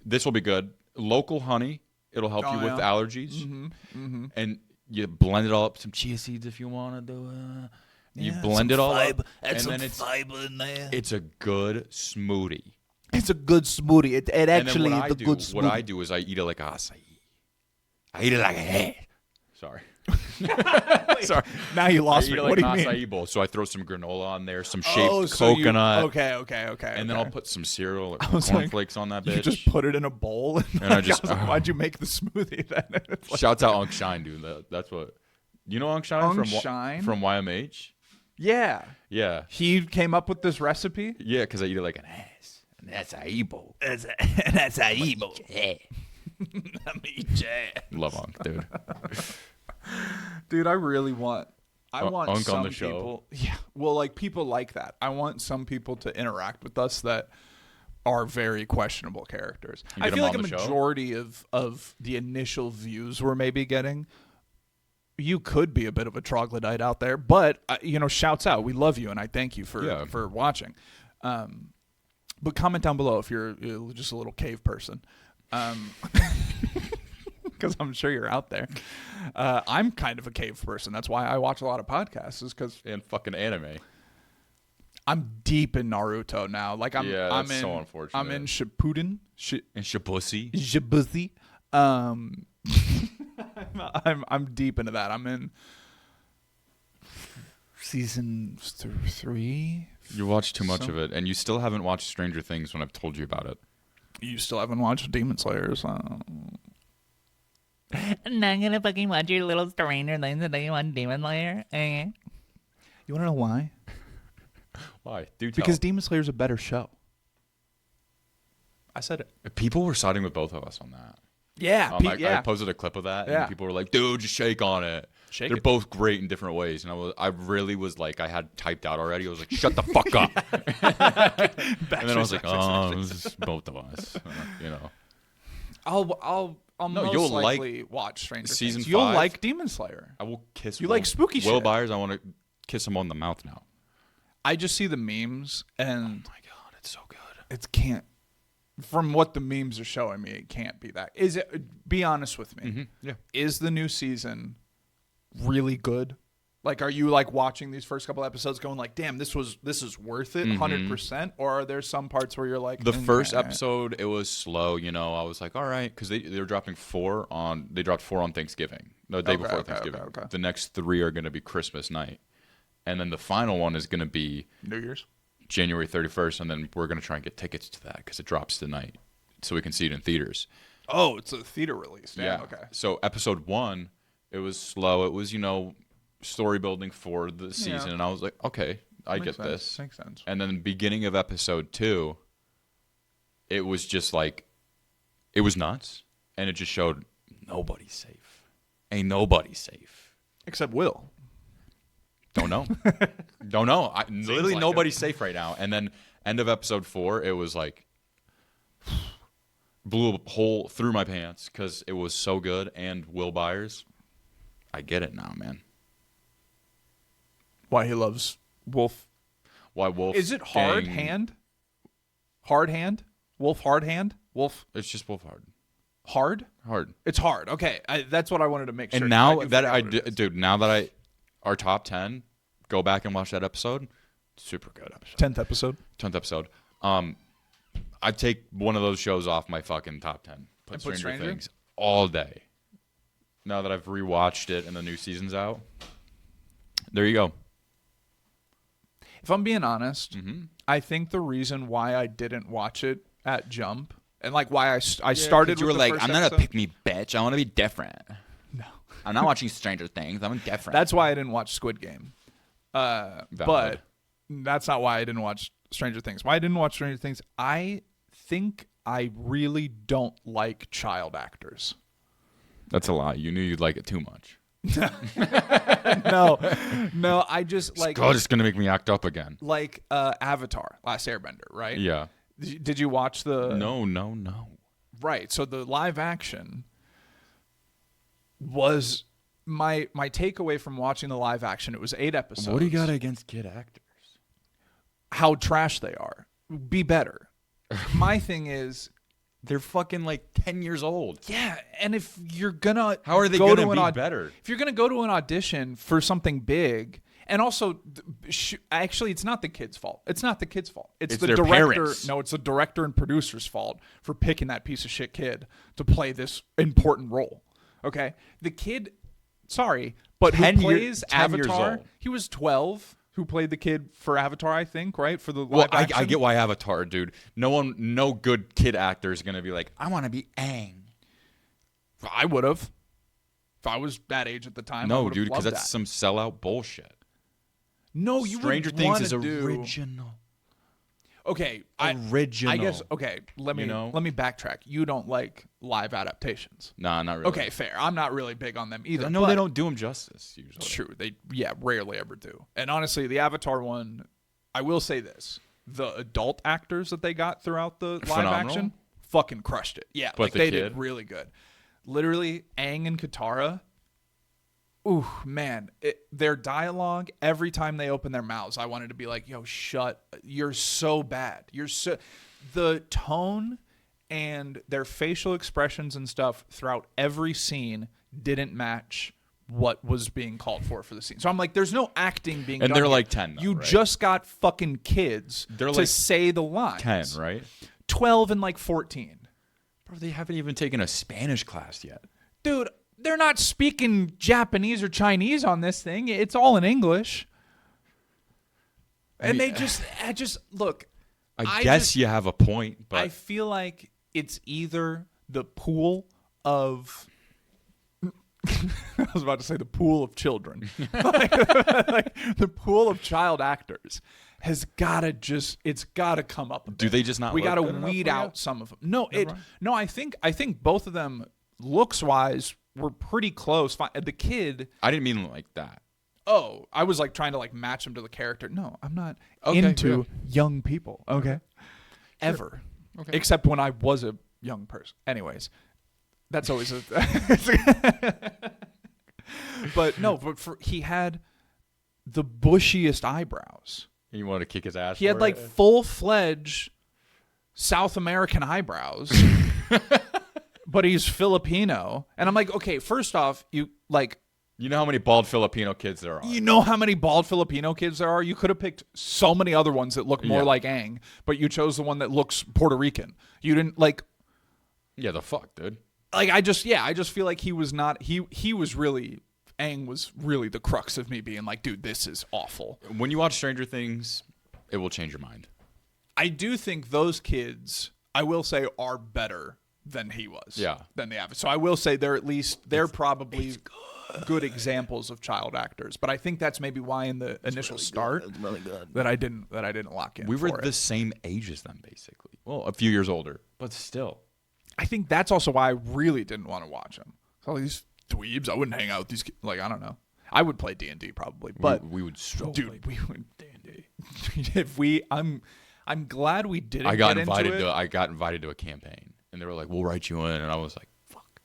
S2: This will be good. Local honey. It'll help you with allergies. Mm-hmm. And you blend it all up. Some chia seeds if you want to do it. You blend it all up.
S1: Add some fiber in there.
S2: It's a good smoothie.
S1: It's a good smoothie. It actually is a good smoothie.
S2: What I do is I eat it like acai. I eat it like a head. Sorry.
S1: Sorry. Now you lost me.
S2: Like
S1: what do you
S2: an
S1: mean?
S2: Acai bowl. So I throw some granola on there, some shaved coconut.
S1: Okay.
S2: And then I'll put some cereal or cornflakes on that bitch.
S1: You just put it in a bowl. And I just why'd you make the smoothie then?
S2: Shouts out Unc Shine, dude. That's what. You know Unc Shine from YMH?
S1: Yeah.
S2: Yeah.
S1: He came up with this recipe?
S2: Yeah, because I eat it like an ass.
S1: An acai bowl. An acai bowl.
S2: Love Unc, dude.
S1: Dude, I really want
S2: Unc
S1: some
S2: on the show.
S1: People, yeah. Well, like people like that. I want some people to interact with us that are very questionable characters. I feel like a majority of the initial views we're maybe getting, you could be a bit of a troglodyte out there, but shouts out. We love you and I thank you for watching. But comment down below if you're just a little cave person. Because I'm sure you're out there. I'm kind of a cave person. That's why I watch a lot of podcasts. Is because
S2: and fucking anime.
S1: I'm deep in Naruto now. Like I'm in,
S2: so unfortunate.
S1: I'm in Shippuden.
S2: And Shibusi.
S1: Shibusi. I'm deep into that. I'm in season 3.
S2: You watched too much of it, and you still haven't watched Stranger Things when I've told you about it.
S1: You still haven't watched Demon Slayer.
S4: I'm not gonna fucking watch your little Stranger Things that you want Demon Slayer.
S1: You wanna know why?
S2: Why? Do tell.
S1: Because Demon Slayer's a better show. I said it.
S2: People were siding with both of us on that.
S1: Yeah,
S2: I posted a clip of that, and people were like, "Dude, just shake on it." They're both great in different ways, and I really was like, I had typed out already. I was like, "Shut the fuck up!" And then I was like, "Oh, this is both of us,"
S1: I'll most likely watch Stranger
S2: season
S1: Things.
S2: 5.
S1: You'll like Demon Slayer.
S2: I will kiss.
S1: You like spooky shit.
S2: Will Byers, I want to kiss him on the mouth now.
S1: I just see the memes, and
S2: oh my god, it's so good.
S1: It can't. From what the memes are showing me, it can't be that. Is it? Be honest with me.
S2: Mm-hmm. Yeah.
S1: Is the new season really good? Like, are you like watching these first couple episodes, going like, "Damn, this is worth it, 100%," or are there some parts where you're like,
S2: the first episode, it was slow. I was like, all right, because they were dropping 4 on. They dropped 4 on Thanksgiving, the day before Thanksgiving. Okay. The next 3 are going to be Christmas night, and then the final one is going to be
S1: New Year's.
S2: January 31st, and then we're going to try and get tickets to that because it drops tonight, so we can see it in theaters.
S1: Oh, it's a theater release.
S2: Yeah.
S1: Okay.
S2: So episode 1 It was slow. It was, story building for the season.
S1: Yeah.
S2: And I was like, okay, I
S1: Makes
S2: get
S1: sense.
S2: this.
S1: Makes sense.
S2: And then the beginning of episode 2, it was just like, it was nuts. And it just showed nobody's safe. Ain't nobody safe.
S1: Except Will.
S2: Don't know. Don't know. Literally
S1: like
S2: nobody's safe right now. And then end of episode 4, it was like, blew a hole through my pants because it was so good. And Will Byers, I get it now, man.
S1: Why he loves Wolf.
S2: Why Wolf?
S1: Is it Hard Hand? Hard Hand? Wolf Hard Hand? Wolf
S2: It's just Wolf Hard.
S1: Hard?
S2: Hard.
S1: It's hard. Okay, that's what I wanted to make sure.
S2: And now
S1: could
S2: that
S1: figure out what it is.
S2: dude, now that our top 10, go back and watch that episode. Super good episode.
S1: 10th episode.
S2: 10th episode. I'd take one of those shows off my fucking top 10.
S1: Put
S2: Stranger
S1: Stranger?
S2: Things all day. Now that I've rewatched it and the new season's out, there you go.
S1: If I'm being honest,
S2: Mm-hmm.
S1: I think the reason why I didn't watch it at Jump and like why I started.
S2: You were
S1: with the
S2: like,
S1: first
S2: I'm not a
S1: episode-
S2: pick me bitch. I want to be different.
S1: No.
S2: I'm not watching Stranger Things. I'm different.
S1: That's why I didn't watch Squid Game. But that's not why I didn't watch Stranger Things. Why I didn't watch Stranger Things, I think I really don't like child actors.
S2: That's a lie. You knew you'd like it too much.
S1: No, I just like
S2: God, it's gonna make me act up again.
S1: like Avatar, Last Airbender, right?
S2: Yeah.
S1: Did you watch the
S2: No.
S1: Right. So the live action was my takeaway from watching the live action. It was 8 episodes.
S2: What do you got against kid actors?
S1: How trash they are. Be better. My thing is,
S2: They're fucking like 10 years old.
S1: yeah, and if you're gonna
S2: How are they
S1: go
S2: gonna
S1: to
S2: be better?
S1: If you're gonna go to an audition for something big, and also, actually, it's not the kid's fault. It's not the kid's fault. It's the
S2: their
S1: director.
S2: parents.
S1: No, it's the director and producer's fault for picking that piece of shit kid to play this important role. Okay, the kid. Sorry, but who
S2: 10
S1: plays
S2: 10 years
S1: Avatar?
S2: old.
S1: He was 12. Who played the kid for Avatar? I think right for the live
S2: Well, I
S1: action.
S2: get why Avatar, dude. No good kid actor is gonna be like, I want to be Aang.
S1: I would have. If I was that age at the time, I
S2: No,
S1: would've
S2: dude, because
S1: loved
S2: that's
S1: that.
S2: some sellout bullshit.
S1: No, you
S2: Stranger
S1: would
S2: Things
S1: wanna
S2: is
S1: do...
S2: original.
S1: Okay,
S2: Original.
S1: I guess. Okay, let me backtrack. You don't like live adaptations.
S2: Nah, not really.
S1: Okay, fair. I'm not really big on them either.
S2: I know
S1: but
S2: they don't do them justice usually.
S1: It's true. They rarely ever do. And honestly, the Avatar one, I will say this: the adult actors that they got throughout the live
S2: Phenomenal.
S1: action fucking crushed it. Yeah,
S2: But
S1: like
S2: the
S1: they
S2: kid?
S1: did really good. Literally, Aang and Katara. Ooh, man, their dialogue, every time they open their mouths, I wanted to be like, yo, you're so bad. The tone and their facial expressions and stuff throughout every scene didn't match what was being called for the scene. So I'm like, there's no acting being done.
S2: And they're
S1: here.
S2: like 10 though,
S1: You
S2: right?
S1: just got fucking kids
S2: They're
S1: to
S2: like
S1: say the lines.
S2: 10, right?
S1: 12 and like 14.
S2: Bro, they haven't even taken a Spanish class yet.
S1: Dude, they're not speaking Japanese or Chinese on this thing. It's all in English. And
S2: mean,
S1: I just look.
S2: I guess you have a point, but
S1: I feel like it's either the pool of. I was about to say the pool of children. like the pool of child actors has got to it's got to come up.
S2: do they just not?
S1: We
S2: look
S1: got to
S2: good enough
S1: weed
S2: for you?
S1: out some of them. No,
S2: Never mind.
S1: I think both of them looks wise were pretty close. The kid.
S2: I didn't mean like that.
S1: Oh, I was like trying to like match him to the character. No, I'm not
S2: Okay,
S1: into young people. Okay. Ever.
S2: Okay.
S1: Except when I was a young person. Anyways, that's always a. But no, he had the bushiest eyebrows.
S2: You want to kick his ass?
S1: He had
S2: for
S1: like
S2: it?
S1: full-fledged South American eyebrows. But he's Filipino. And I'm like, okay, first off, you
S2: You know how many bald Filipino kids there are?
S1: you know how many bald Filipino kids there are? You could have picked so many other ones that look more
S2: Yeah.
S1: like Aang, but you chose the one that looks Puerto Rican. You didn't
S2: Yeah, the fuck, dude.
S1: I just feel like he was not he was really Aang was really the crux of me being like, dude, this is awful.
S2: When you watch Stranger Things, it will change your mind.
S1: I do think those kids, I will say, are better than he was.
S2: Yeah.
S1: Than the average. So I will say they're probably
S2: It's good.
S1: good examples of child actors. But I think that's maybe why in the initial start that I didn't lock in.
S2: We were
S1: for
S2: the
S1: it.
S2: same age as them, basically. Well, a few years older, but still.
S1: I think that's also why I really didn't want to watch them. All these dweebs, I wouldn't hang out with these kids. Like, I don't know. I would play D&D probably, but
S2: we would so
S1: dude, we would D&D. I'm glad we didn't.
S2: I got
S1: get
S2: invited
S1: into it.
S2: I got invited to a campaign, and they were like, "We'll write you in," and I was like, "Fuck,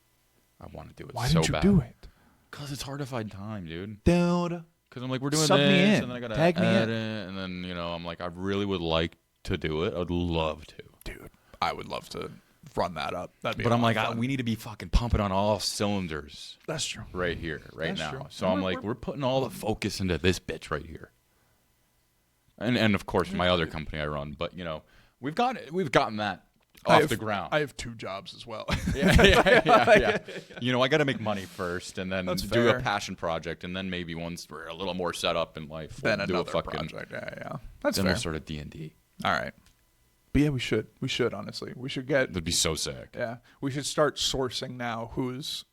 S2: I want to do it
S1: Why
S2: so
S1: didn't you
S2: bad."
S1: do it,
S2: Because it's hard to find time, dude.
S1: dude?
S2: Because I'm like, we're doing
S1: Sub
S2: this,
S1: me in.
S2: and then I gotta
S1: Tag me in.
S2: edit, and then I'm like, I really would like to do it. I would love to,
S1: Dude, I would love to run that up. That'd be.
S2: but
S1: a
S2: I'm
S1: lot
S2: like,
S1: of fun.
S2: we need to be fucking pumping on all cylinders
S1: That's true.
S2: right here, right
S1: That's
S2: now.
S1: true.
S2: So I'm
S1: We're-
S2: like, we're putting all the focus into this bitch right here, and of course my other company I run, but we've gotten that off the ground.
S1: I have 2 jobs as well.
S2: yeah. I got to make money first, and then
S1: That's
S2: do
S1: fair.
S2: a passion project, and then maybe once we're a little more set up in life,
S1: Then
S2: we'll do
S1: another
S2: a fucking
S1: project. Yeah. That's
S2: then
S1: fair.
S2: we'll start a D&D.
S1: All right. But yeah, we should honestly. We should get.
S2: That'd be so sick.
S1: Yeah, we should start sourcing now. Who's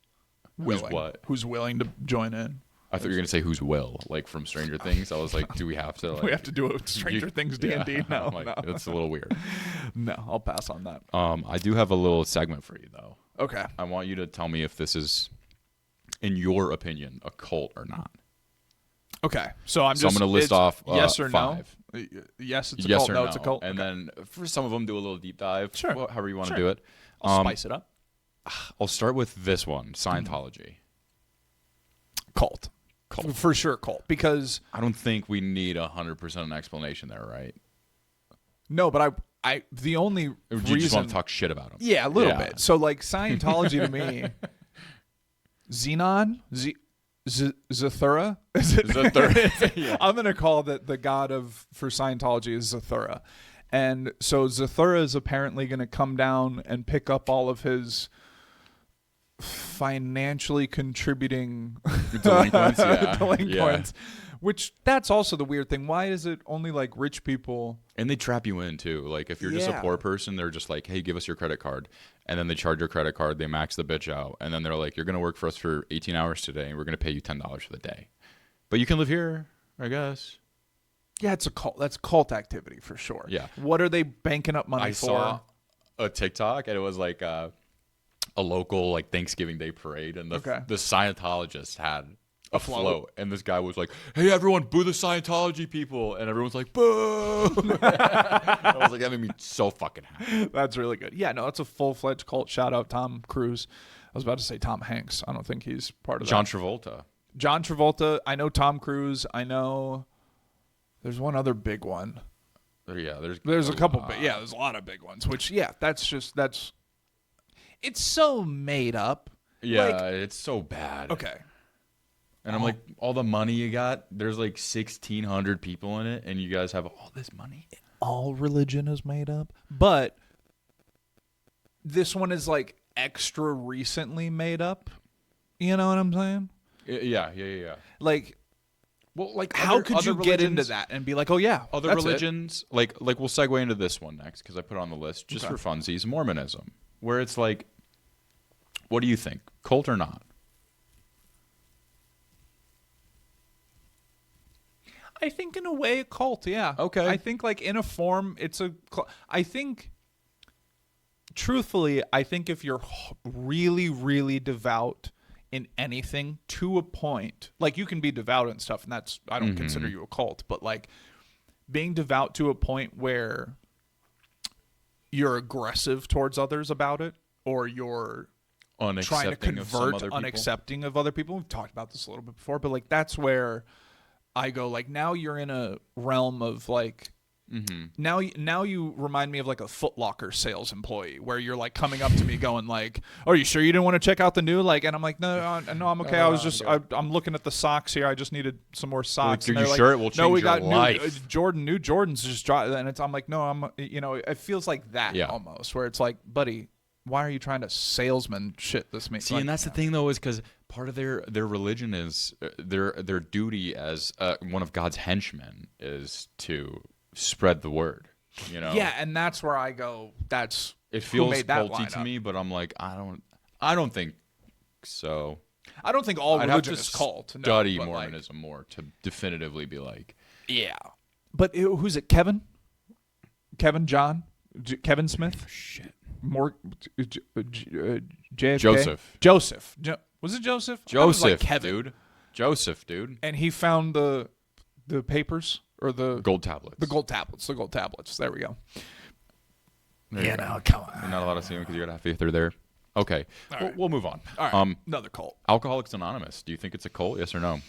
S1: willing?
S2: what?
S1: Who's willing to join in?
S2: I thought you were gonna say who's Will, like from Stranger Things. I was like, do we have to? Like,
S1: We have to do a Stranger Things D&D.
S2: Yeah.
S1: No,
S2: I'm like,
S1: no,
S2: it's a little weird.
S1: no. I'll pass on that.
S2: I do have a little segment for you though.
S1: Okay.
S2: I want you to tell me if this is, in your opinion, a cult or not.
S1: Okay. So I'm
S2: So I'm
S1: just.
S2: gonna list
S1: it's
S2: off
S1: yes or
S2: 5.
S1: no. Yes, it's a
S2: Yes
S1: cult.
S2: or
S1: No,
S2: no?
S1: it's a cult.
S2: And
S1: Okay.
S2: then for some of them, do a little deep dive.
S1: Sure.
S2: However you want to
S1: Sure.
S2: do it.
S1: I'll spice it up.
S2: I'll start with this one, Scientology.
S1: Cult. For sure, cult. Because
S2: I don't think we need 100% an explanation there, right?
S1: no, but I the only
S2: Or do you
S1: reason.
S2: just want to talk shit about them?
S1: Yeah, a little bit. So like Scientology to me, Xenon, Zathura.
S2: Yeah.
S1: I'm gonna call that the god for Scientology is Zathura, and so Zathura is apparently gonna come down and pick up all of his financially contributing
S2: Delinquents, yeah.
S1: delinquents. Which that's also the weird thing. Why is it only like rich people?
S2: And they trap you in too. Like if you're just a
S1: Yeah.
S2: poor person, they're just like, "Hey, give us your credit card," and then they charge your credit card. They max the bitch out, and then they're like, "You're gonna work for us for 18 hours today, and we're gonna pay you $10 for the day, but you can live here, I guess."
S1: Yeah, it's a cult. That's cult activity for sure.
S2: Yeah.
S1: What are they banking up money
S2: I
S1: for?
S2: saw a TikTok, and it was like a local like Thanksgiving Day parade, and the Scientologist had a float, and this guy was like, "Hey, everyone, boo the Scientology people," and everyone's like, "Boo!" I was like, that made me so fucking happy.
S1: That's really good. Yeah, no, it's a full-fledged cult. Shout out Tom Cruise. I was about to say Tom Hanks. I don't think he's part of
S2: John
S1: that.
S2: Travolta.
S1: John Travolta. I know Tom Cruise. I know there's one other big one.
S2: Yeah,
S1: There's a couple big. Yeah, there's a lot of big ones. Which that's it's so made up.
S2: Yeah,
S1: Like,
S2: it's so bad.
S1: okay.
S2: And I'm like, all the money you got, there's like 1,600 people in it, and you guys have all this money.
S1: All religion is made up, but this one is like extra recently made up. You know what I'm saying?
S2: Yeah.
S1: Like,
S2: Well, like,
S1: how could you get into
S2: religions-
S1: that and be like, oh yeah,
S2: Other
S1: that's it.
S2: religions, like we'll segue into this one next because I put it on the list just
S1: Okay.
S2: for funsies. Mormonism, where it's like, what do you think, cult or not?
S1: I think in a way a cult, yeah.
S2: Okay.
S1: I think like in a form it's a I think truthfully, I think if you're really really devout in anything to a point, like you can be devout and stuff and that's I don't consider you a cult, but like being devout to a point where you're aggressive towards others about it or you're trying to
S2: Unaccepting of some
S1: convert
S2: other people.
S1: unaccepting of other people. We've talked about this a little bit before, but like that's where I go like now you're in a realm of like now you remind me of like a Foot Locker sales employee where you're like coming up to me going like, "Are you sure you didn't want to check out the new?" Like, and I'm like, "No, I'm okay. I was just I'm looking at the socks here. I just needed some more socks."
S2: Like,
S1: And
S2: are
S1: they're
S2: you sure it will
S1: "No, we
S2: change
S1: got
S2: your
S1: new
S2: life?"
S1: New Jordans just dropped." And I'm like, "No, I'm it feels like that
S2: Yeah.
S1: almost where it's like, buddy, why are you trying to salesman shit this means?"
S2: See, and that's the thing though, is because part of their religion is their duty as one of God's henchmen is to spread the word. You know.
S1: Yeah, and that's where I go. That's
S2: It
S1: who
S2: feels
S1: made that
S2: culty to
S1: lineup?
S2: me, but I'm like, I don't think so.
S1: I don't think all
S2: I'd have
S1: religion
S2: to
S1: is cult. No,
S2: study
S1: but,
S2: Mormonism more to definitively be like,
S1: yeah. But who's it? Kevin? John? Kevin Smith?
S2: shit.
S1: JFK?
S2: Joseph.
S1: Was it Joseph? I thought it was like Kevin.
S2: Dude. Joseph, dude.
S1: And he found the papers or the
S2: Gold tablets.
S1: The gold tablets. There we go.
S2: There you go.
S1: know, come on.
S2: You're not allowed to see them because you're gonna have to they're there. Okay,
S1: right.
S2: we'll move on.
S1: All right. Another cult.
S2: Alcoholics Anonymous. Do you think it's a cult? Yes or no?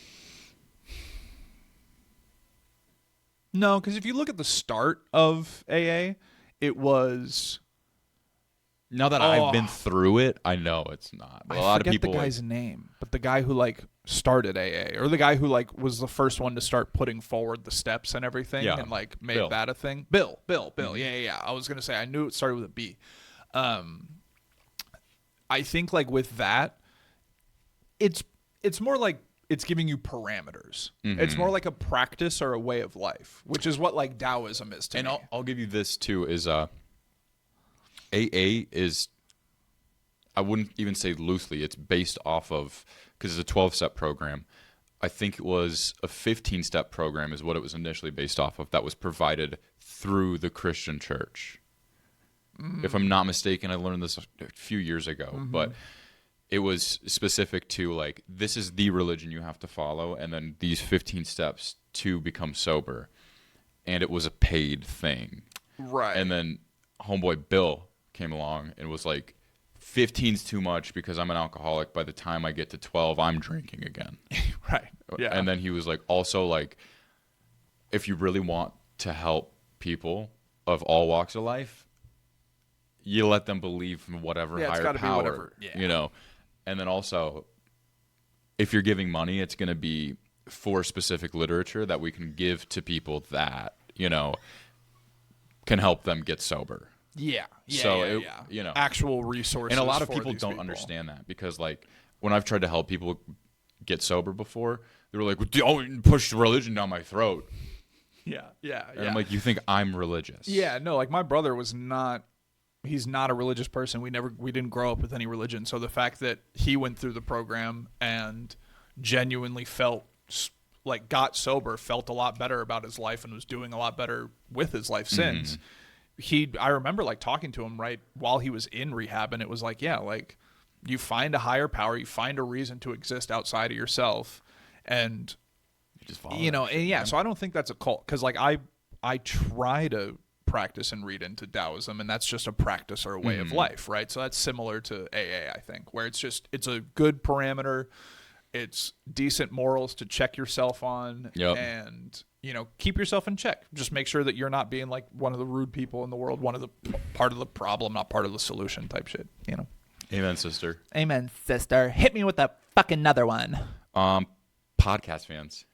S1: No, because if you look at the start of AA, it was.
S2: Now that I've been through it, I know it's not. But a lot of people.
S1: I forget the guy's name, but the guy who started AA, or the guy who was the first one to start putting forward the steps and everything, and made that a thing. Bill. Mm-hmm. Yeah. I was gonna say I knew it started with a B. I think with that, it's more like it's giving you parameters. Mm-hmm. It's more like a practice or a way of life, which is what Taoism is to me.
S2: And I'll give you this too: is AA is, I wouldn't even say loosely. It's based off of, because it's a 12-step program. I think it was a 15-step program is what it was initially based off of. That was provided through the Christian church. If I'm not mistaken, I learned this a few years ago, but it was specific to this is the religion you have to follow, and then these 15 steps to become sober, and it was a paid thing,
S1: right?
S2: And then homeboy Bill came along and was like, 15's too much because I'm an alcoholic. By the time I get to 12, I'm drinking again,
S1: right? Yeah.
S2: And then he was also if you really want to help people of all walks of life, you let them believe in whatever higher power, and then also, if you're giving money, it's going to be for specific literature that we can give to people that, can help them get sober.
S1: Yeah. Actual resources.
S2: And a lot of people don't understand that because, when I've tried to help people get sober before, they were like, don't push religion down my throat.
S1: Yeah.
S2: And I'm like, you think I'm religious?
S1: Yeah, no, my brother was not. He's not a religious person. We didn't grow up with any religion. So the fact that he went through the program and genuinely got sober, felt a lot better about his life and was doing a lot better with his life since. I remember talking to him right while he was in rehab, and it was you find a higher power, you find a reason to exist outside of yourself, and
S2: you just follow
S1: so I don't think that's a cult, because I try to practice and read into Taoism, and that's just a practice or a way of life, right? So that's similar to AA, I think, where it's a good parameter, it's decent morals to check yourself on, and keep yourself in check. Just make sure that you're not being one of the rude people in the world, one of the part of the problem, not part of the solution type shit.
S2: Amen, sister.
S4: Amen, sister. Hit me with a fucking another one.
S2: Podcast fans.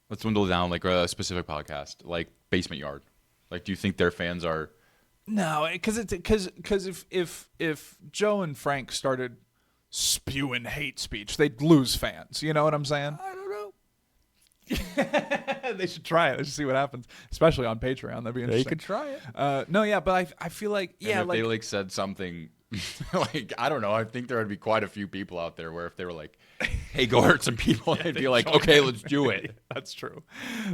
S2: Let's dwindle down a specific podcast, like Basement Yard. Do you think their fans are?
S1: No, because if Joe and Frank started spewing hate speech, they'd lose fans. You know what I'm saying?
S2: I don't know.
S1: They should try it. Let's see what happens, especially on Patreon. That'd be interesting.
S2: They could try it.
S1: No, yeah, but I feel if
S2: they said something I don't know, I think there would be quite a few people out there where if they were hey, go hurt some people, they'd be okay, let's do it.
S1: That's true.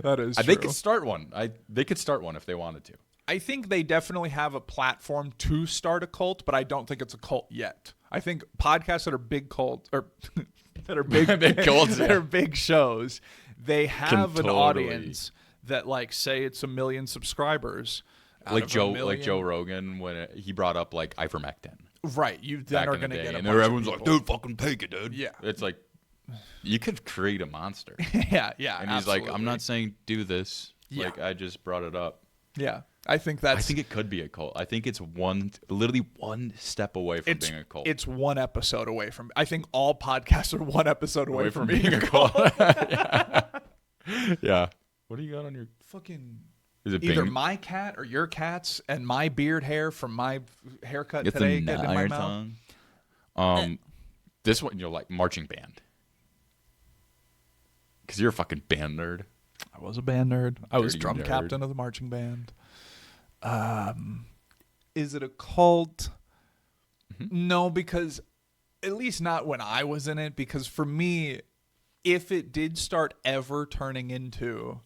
S1: That is true.
S2: They could start one. They could start one if they wanted to.
S1: I think they definitely have a platform to start a cult, but I don't think it's a cult yet. I think podcasts that are big cult or that are big
S2: cults,
S1: that are big shows, they have an audience that say it's 1 million subscribers.
S2: Joe Rogan when he brought up ivermectin.
S1: Right, you then are going to get a bunch
S2: everyone's
S1: of
S2: dude, fucking take it, dude.
S1: Yeah,
S2: it's you could create a monster.
S1: yeah,
S2: and
S1: absolutely.
S2: he's I'm not saying do this.
S1: Yeah.
S2: I just brought it up.
S1: Yeah, I think it
S2: could be a cult. I think it's literally one step away from being a cult.
S1: It's one episode away from. I think all podcasts are one episode away from being a cult.
S2: Yeah. What do you got on your
S1: fucking?
S2: Is it
S1: either my cat or your cat's and my beard hair from my haircut today getting in my mouth?
S2: This one marching band. Because you're a fucking band nerd.
S1: I was a band nerd. I was drum
S2: nerd.
S1: captain of the marching band. Is it a cult? No, because at least not when I was in it, because for me, if it did start ever turning into,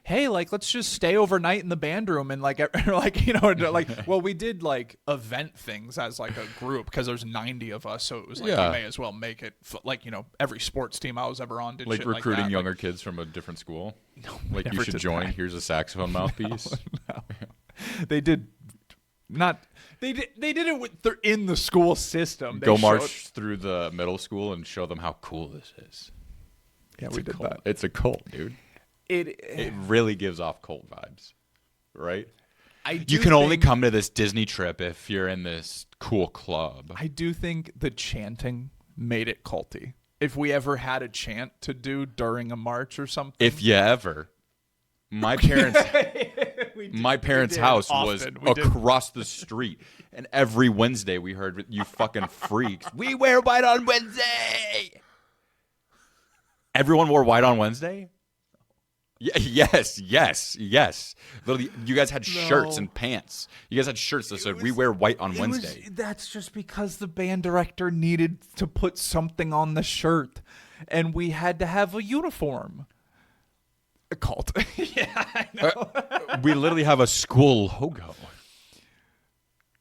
S1: hey, like, let's just stay overnight in the band room and like, well, we did like event things as like a group because there's 90 of us, so it was like we may as well make it every sports team I was ever on did
S2: Like
S1: shit
S2: recruiting
S1: like that.
S2: younger kids from a different school. Like you
S1: never
S2: should
S1: did
S2: join.
S1: that.
S2: Here's a saxophone mouthpiece.
S1: No. They did not. They did it with. They're in the school system.
S2: Go march through the middle school and show them how cool this is.
S1: Yeah,
S2: It's
S1: we
S2: a
S1: did
S2: cult.
S1: that.
S2: It's a cult, dude. It really gives off cult vibes, right? You can only come to this Disney trip if you're in this cool club.
S1: I do think the chanting made it culty. If we ever had a chant to do during a march or something.
S2: If you ever, my parents' house was across the street, and every Wednesday we heard, "You fucking freaks, we wear white on Wednesday." Everyone wore white on Wednesday. Yes. Literally, you guys had shirts and pants. You guys had shirts that said, "We wear white on Wednesday."
S1: That's just because the band director needed to put something on the shirt, and we had to have a uniform. A cult. Yeah, I know.
S2: We literally have a school logo.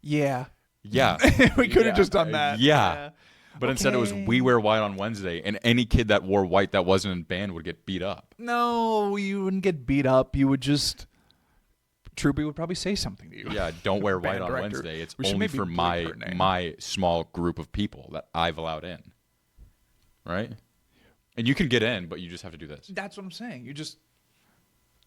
S1: Yeah.
S2: Yeah.
S1: We could have just done that.
S2: Yeah. But instead it was, "We wear white on Wednesday," and any kid that wore white that wasn't in band would get beat up.
S1: No, you wouldn't get beat up. You would just... Troopy would probably say something to you.
S2: Yeah, don't wear white
S1: Band
S2: on
S1: director.
S2: Wednesday. It's
S1: We should
S2: only
S1: maybe
S2: for
S1: bleep her name.
S2: my small group of people that I've allowed in. Right? And you can get in, but you just have to do this.
S1: That's what I'm saying.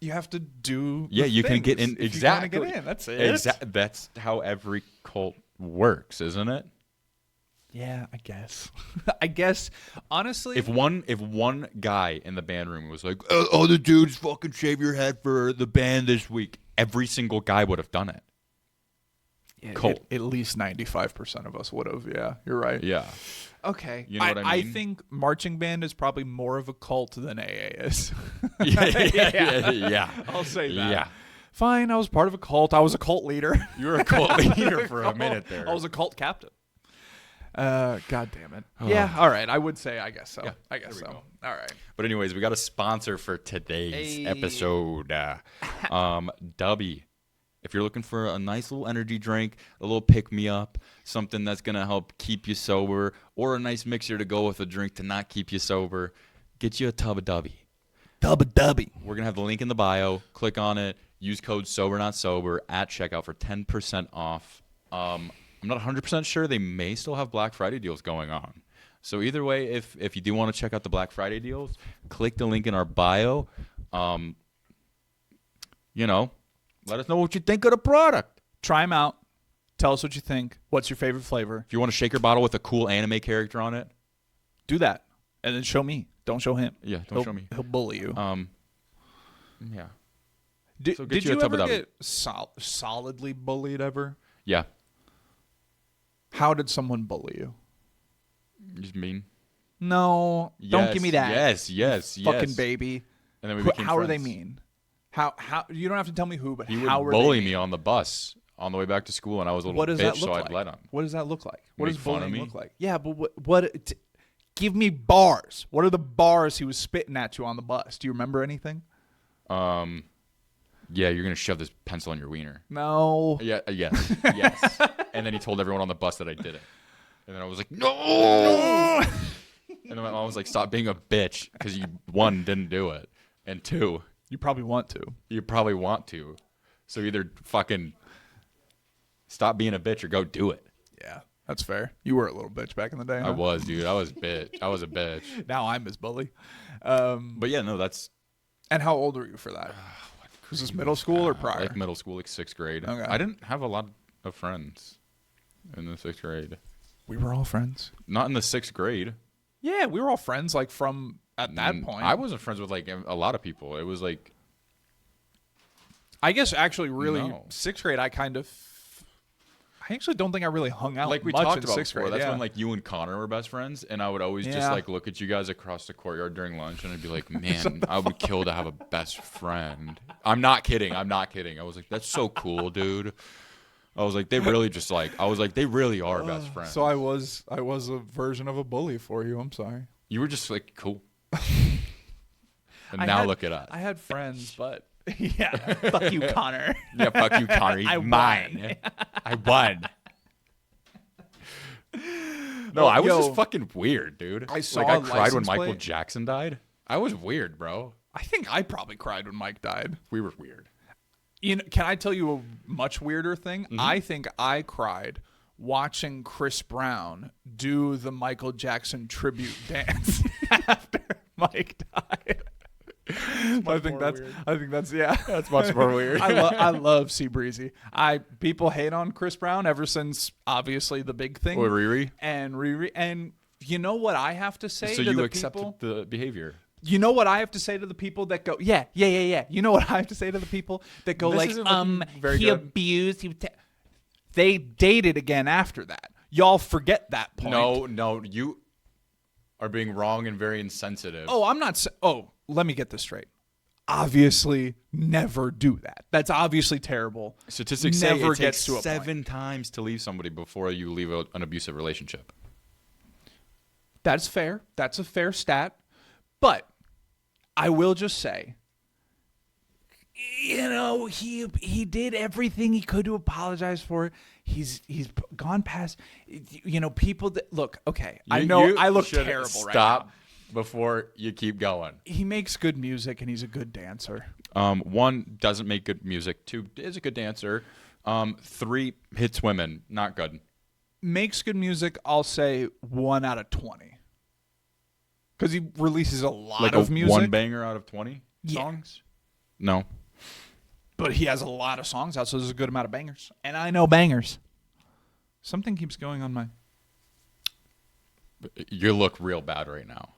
S1: You have to do
S2: Yeah,
S1: the
S2: you can get
S1: things
S2: in.
S1: if
S2: Exactly.
S1: you wanna get in. That's it.
S2: That's how every cult works, isn't it?
S1: Yeah, I guess. I guess, honestly...
S2: If one guy in the band room was like, "Oh, the dudes fucking shave your head for the band this week," every single guy would have done it. Cult.
S1: At least 95% of us would have. Yeah, you're right.
S2: Yeah.
S1: Okay.
S2: You know what I
S1: I
S2: mean?
S1: think marching band is probably more of a cult than AA is.
S2: Yeah.
S1: I'll say that.
S2: Yeah.
S1: Fine, I was part of a cult. I was a cult leader.
S2: You were a cult leader for a minute there.
S1: I was a cult captain. God damn it. Yeah, all right. I would say I guess so.
S2: Yeah,
S1: I guess so.
S2: go.
S1: All right.
S2: But anyways, we got a sponsor for today's episode. Dubby. If you're looking for a nice little energy drink, a little pick-me-up, something that's going to help keep you sober, or a nice mixer to go with a drink to not keep you sober, get you a tub of Dubby.
S1: Dubby.
S2: We're going to have the link in the bio. Click on it. Use code SoberNotSober at checkout for 10% off. I'm not 100% sure. They may still have Black Friday deals going on. So either way, if you do want to check out the Black Friday deals, click the link in our bio. Let us know what you think of the product.
S1: Try them out. Tell us what you think. What's your favorite flavor?
S2: If you want a shaker bottle with a cool anime character on it,
S1: Do that. And then show me. Don't show him.
S2: Yeah, don't show me.
S1: He'll bully you.
S2: Yeah.
S1: Did,
S2: so get
S1: did
S2: you a
S1: you
S2: tub of
S1: ever
S2: Dubby.
S1: get solidly bullied ever?
S2: Yeah.
S1: How did someone bully you?
S2: Just mean.
S1: No, don't give me that.
S2: Yes.
S1: Fucking baby.
S2: And then we became
S1: How are they
S2: friends.
S1: mean? How you don't have to tell me who, but
S2: He
S1: how
S2: would
S1: are
S2: bully
S1: they
S2: me on the bus on the way back to school, and I was a little
S1: What does
S2: bitch,
S1: that look
S2: so
S1: like?
S2: I'd let him.
S1: What does that look like? What
S2: Make
S1: does
S2: fun of
S1: bullying
S2: me?
S1: look like? Yeah, but what give me bars. What are the bars he was spitting at you on the bus? Do you remember anything?
S2: Yeah, you're gonna shove this pencil in your wiener.
S1: No.
S2: Yeah, yes. And then he told everyone on the bus that I did it. And then I was like, no! And then my mom was like, stop being a bitch, because you, one, didn't do it, and two,
S1: You probably want to.
S2: you probably want to. So either fucking stop being a bitch or go do it.
S1: Yeah, that's fair. You were a little bitch back in the day.
S2: I
S1: Huh?
S2: was, dude. I was a bitch.
S1: Now I'm his bully.
S2: But yeah, no, that's
S1: And how old were you for that? Was this middle school or prior?
S2: like middle school, like 6th grade.
S1: Okay.
S2: I didn't have a lot of friends in the 6th grade.
S1: We were all friends.
S2: Not in the 6th grade.
S1: Yeah, we were all friends. Like from at that point,
S2: I wasn't friends with like a lot of people. It was like,
S1: I guess actually, really,
S2: No.
S1: 6th grade. I actually don't think I really hung out
S2: like we
S1: much
S2: talked
S1: in
S2: about
S1: 6th
S2: before.
S1: grade.
S2: That's
S1: yeah.
S2: when like you and Connor were best friends, and I would always just
S1: Yeah.
S2: like look at you guys across the courtyard during lunch, and I'd be like, man, I would kill to have a best friend. I'm not kidding. I was like, that's so cool, dude. I was like, they really just like. I was like, they really are best friends.
S1: So I was a version of a bully for you. I'm sorry.
S2: You were just like cool. And
S1: I
S2: now
S1: had-
S2: look at us.
S1: I had friends, but
S4: Yeah. Fuck you, Connor.
S2: Yeah, fuck you, Connor. He's
S4: I won.
S2: mine. I won. No, I was
S1: Yo,
S2: just fucking weird, dude.
S1: I saw
S2: like I
S1: a
S2: cried when
S1: license
S2: Michael
S1: plate.
S2: Jackson died. I was weird, bro.
S1: I think I probably cried when Mike died.
S2: We were weird.
S1: You know, can I tell you a much weirder thing?
S2: Mm-hmm.
S1: I think I cried watching Chris Brown do the Michael Jackson tribute dance after Mike died. I think that's yeah.
S2: That's much more weird.
S1: I love Seabreezy. People hate on Chris Brown ever since obviously the big thing.
S2: Or Riri.
S1: And Riri, and you know what I have to say
S2: So
S1: to
S2: you
S1: the
S2: accepted
S1: people?
S2: the behavior.
S1: You know what I have to say to the people that go, yeah. You know what I have to say to the people that go
S2: This
S1: like,
S2: isn't looking very
S1: he
S2: good.
S1: abused. They dated again after that. Y'all forget that point.
S2: No, you are being wrong and very insensitive.
S1: Oh, I'm not. Let me get this straight. Obviously, never do that. That's obviously terrible.
S2: Statistics
S1: never
S2: say it takes
S1: gets to a
S2: 7 times to leave somebody before you leave an abusive relationship.
S1: That's fair. That's a fair stat. But I will just say, you know, he did everything he could to apologize for it. He's gone past, you know, people that look, okay, I know
S2: You
S1: I look
S2: should
S1: terrible right now.
S2: Stop before you keep going.
S1: He makes good music and he's a good dancer.
S2: 1, doesn't make good music. 2, is a good dancer. 3, hits women. Not good.
S1: Makes good music, I'll say 1 out of 20. Because he releases a lot
S2: Like
S1: of
S2: a
S1: music.
S2: 1 banger out of 20
S1: Yeah.
S2: songs? No.
S1: But he has a lot of songs out, so there's a good amount of bangers. And I know bangers. Something keeps going on my...
S2: You look real bad right now.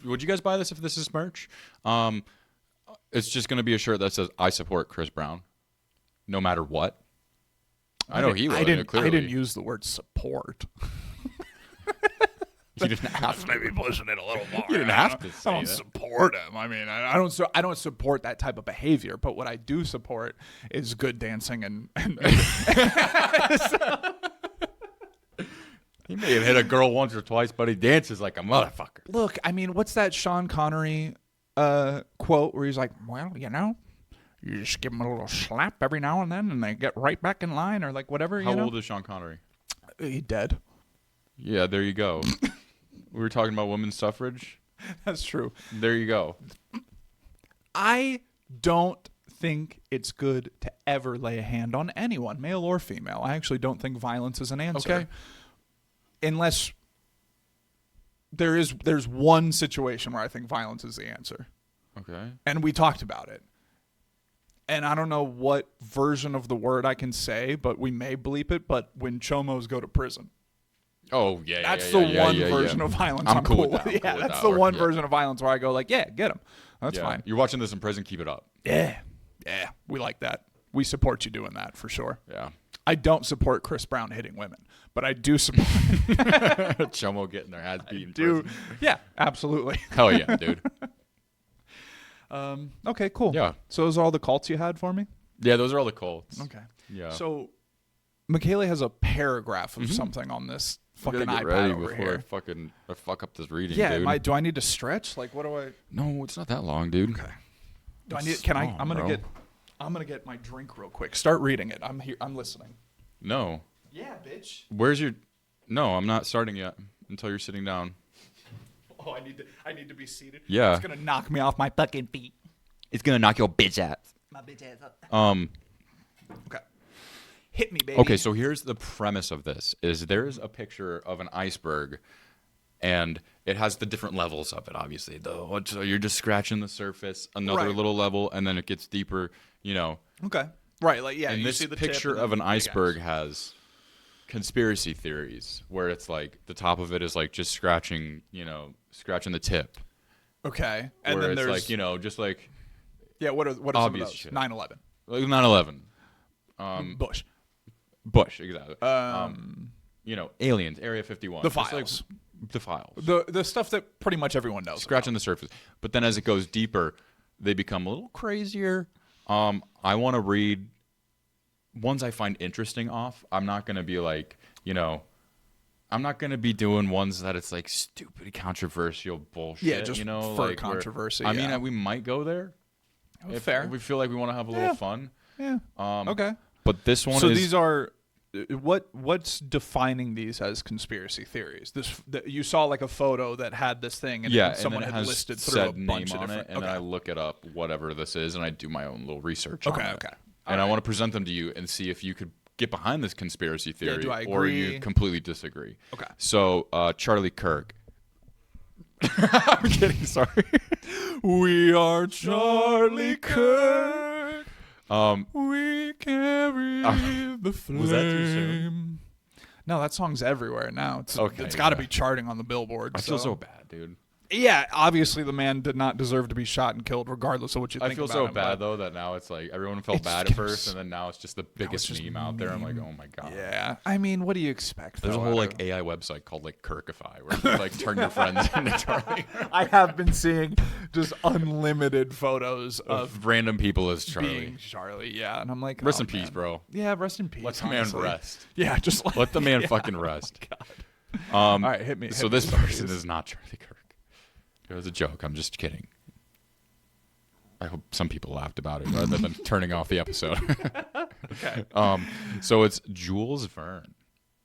S2: Would you guys buy this if this is merch? It's just gonna be a shirt that says "I support Chris Brown," no matter what. I know he would.
S1: I didn't
S2: Clearly.
S1: use the word support.
S2: You didn't have to.
S1: Maybe pushing it a little more.
S2: You didn't have to
S1: I
S2: say
S1: don't
S2: that.
S1: support him. I mean, I don't support that type of behavior. But what I do support is good dancing and
S2: He may have hit a girl once or twice, but he dances like a motherfucker.
S1: look. I mean, what's that Sean Connery quote where he's like, "Well, you know, you just give them a little slap every now and then, and they get right back in line," or like whatever.
S2: How
S1: you know?
S2: old is Sean Connery?
S1: He dead.
S2: Yeah, there you go. We were talking about women's suffrage.
S1: That's true.
S2: There you go.
S1: I don't think it's good to ever lay a hand on anyone, male or female. I actually don't think violence is an answer.
S2: Okay.
S1: Unless there's one situation where I think violence is the answer.
S2: Okay.
S1: And we talked about it. And I don't know what version of the word I can say, but we may bleep it, but when chomos go to prison.
S2: Oh yeah.
S1: That's
S2: yeah,
S1: the
S2: yeah,
S1: one
S2: yeah,
S1: version
S2: yeah.
S1: of violence
S2: I'm
S1: I'm
S2: cool
S1: cool
S2: with that. I'm
S1: Yeah,
S2: cool with
S1: that's
S2: that.
S1: the one
S2: Yeah.
S1: version of violence where I go like, yeah, get him. That's
S2: Yeah.
S1: fine.
S2: You're watching this in prison. Keep it up.
S1: Yeah. Yeah, we like that. We support you doing that for sure.
S2: Yeah.
S1: I don't support Chris Brown hitting women, but I do support.
S2: Chomo getting their ass beat in
S1: do.
S2: prison.
S1: Yeah, absolutely.
S2: Hell yeah, dude.
S1: Okay, cool.
S2: Yeah.
S1: So those are all the cults you had for me?
S2: Yeah, those are all the Colts.
S1: Okay.
S2: Yeah.
S1: So Michaela has a paragraph of something on this
S2: I
S1: fucking
S2: gotta get
S1: iPad
S2: ready
S1: over
S2: before
S1: here.
S2: I fuck up this reading,
S1: Yeah,
S2: dude.
S1: do I need to stretch? Like, what do I?
S2: No, it's not that long, dude.
S1: Okay. Do I
S2: It's
S1: need? Can I?
S2: small,
S1: I'm
S2: bro.
S1: gonna get my drink real quick. Start reading it. I'm here. I'm listening.
S2: No.
S1: Yeah, bitch.
S2: Where's your? No, I'm not starting yet until you're sitting down.
S1: Oh, I need to be seated.
S2: Yeah.
S1: It's gonna knock me off my fucking feet.
S2: It's gonna knock your bitch ass.
S4: My bitch ass up.
S1: Okay. Hit me, baby.
S2: Okay, so here's the premise of this: is there's a picture of an iceberg, and it has the different levels of it. Obviously, so you're just scratching the surface, another
S1: Right.
S2: little level, and then it gets deeper. You know,
S1: Okay. Right. Like, yeah.
S2: and
S1: you
S2: this
S1: see the tip
S2: picture
S1: and then
S2: of an
S1: big
S2: iceberg
S1: ass.
S2: has conspiracy theories, where it's like the top of it is like just scratching, scratching the tip.
S1: Okay. And
S2: where
S1: then
S2: it's
S1: there's
S2: like, just like
S1: yeah. What are some of
S2: obvious
S1: those?
S2: shit.
S1: 9/11.
S2: like 9/11,
S1: Bush.
S2: Bush, exactly. Aliens, Area 51,
S1: The
S2: Just
S1: files.
S2: the files.
S1: The stuff that pretty much everyone knows.
S2: Scratching the surface. But then as it goes deeper, they become a little crazier. I want to read ones I find interesting off. I'm not gonna be like, I'm not gonna be doing ones that it's like stupid controversial bullshit.
S1: Yeah, just for
S2: like
S1: controversy.
S2: I mean, we might go there.
S1: Fair.
S2: If we feel like we want to have a little fun.
S1: Yeah. Okay.
S2: But this one
S1: So
S2: is.
S1: these are what's defining these as conspiracy theories? You saw like a photo that had this thing, and someone
S2: and then it
S1: had
S2: has
S1: listed through
S2: said
S1: a bunch
S2: name
S1: of
S2: on
S1: different.
S2: it, and then I look it up, whatever this is, and I do my own little research.
S1: Okay.
S2: on it.
S1: Okay.
S2: And I want to present them to you and see if you could get behind this conspiracy theory,
S1: do I
S2: or
S1: agree?
S2: you completely disagree.
S1: Okay.
S2: So Charlie Kirk. I'm kidding. Sorry.
S1: We are Charlie Kirk. We carry the flame.
S2: Was that too soon?
S1: No, that song's everywhere now. It's
S2: Okay,
S1: got to
S2: yeah.
S1: be charting on the Billboard.
S2: I feel so bad, dude.
S1: Yeah, obviously the man did not deserve to be shot and killed, regardless of what you think
S2: I feel
S1: about
S2: so
S1: him,
S2: bad
S1: but-
S2: though that now it's like everyone felt
S1: It's
S2: bad at
S1: just-
S2: first, and then now it's just the biggest
S1: just
S2: meme out there. I'm like, oh my god.
S1: Yeah, I mean, what do you expect?
S2: There's a
S1: though,
S2: whole
S1: out
S2: like
S1: of-
S2: AI website called like Kirkify, where you like turn your friends into Charlie.
S1: I have been seeing just unlimited photos of
S2: Random people as
S1: being
S2: Charlie.
S1: Charlie. Yeah, and I'm like,
S2: Rest
S1: oh,
S2: in peace,
S1: man.
S2: bro.
S1: Yeah, rest in peace.
S2: Let the man
S1: honestly.
S2: rest.
S1: Yeah, just like,
S2: Let the man
S1: yeah.
S2: fucking rest.
S1: All right, hit me.
S2: So
S1: hit me
S2: this
S1: with
S2: person
S1: these.
S2: is not Charlie Kirk. It was a joke. I'm just kidding. I hope some people laughed about it rather than turning off the episode.
S1: Okay.
S2: So it's Jules Verne.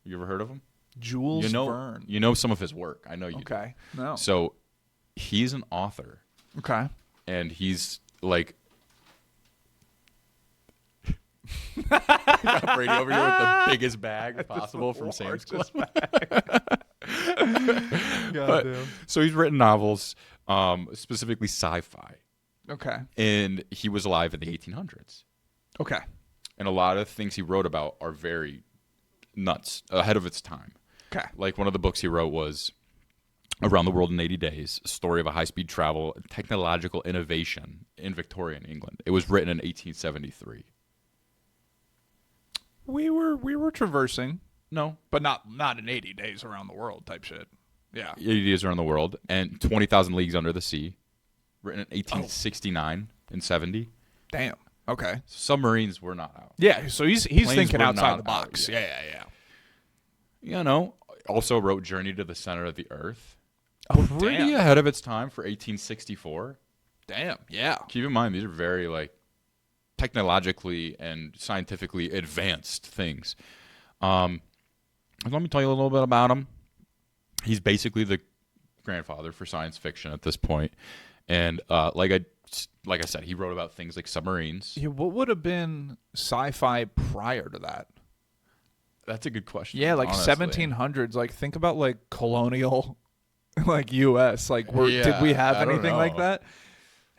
S2: You ever heard of him?
S1: Jules Verne.
S2: You know some of his work. I know you. do.
S1: Okay. No.
S2: So he's an author,
S1: Okay.
S2: and he's like. Got Brady over here with the biggest bag possible from Sam's Club.
S1: Goddamn.
S2: So he's written novels, specifically sci-fi,
S1: Okay.
S2: and he was alive in the 1800s.
S1: Okay.
S2: And a lot of things he wrote about are very nuts, ahead of its time.
S1: Okay.
S2: Like one of the books he wrote was Around the World in 80 Days, a story of a high-speed travel technological innovation in Victorian England. It was written in 1873.
S1: We were traversing,
S2: No,
S1: but not in 80 days around the world type shit. Yeah.
S2: 80 Days Around the World, and 20,000 Leagues Under the Sea, written in 1869 and 70.
S1: Damn. Okay.
S2: Submarines were not out.
S1: Yeah. So he's
S2: Planes
S1: thinking
S2: were
S1: outside
S2: not
S1: the box.
S2: out,
S1: Yeah.
S2: Also wrote Journey to the Center of the Earth.
S1: Oh,
S2: Pretty
S1: damn.
S2: ahead of its time for 1864.
S1: Damn. Yeah.
S2: Keep in mind, these are very like technologically and scientifically advanced things. Let me tell you a little bit about him. He's basically the grandfather for science fiction at this point. And like I said, he wrote about things like submarines.
S1: Yeah. What would have been sci-fi prior to that?
S2: That's a good question.
S1: Yeah, like
S2: honestly.
S1: 1700s. Like think about like colonial, like U.S. Like did
S2: Yeah,
S1: we have
S2: I don't
S1: anything like
S2: know.
S1: that?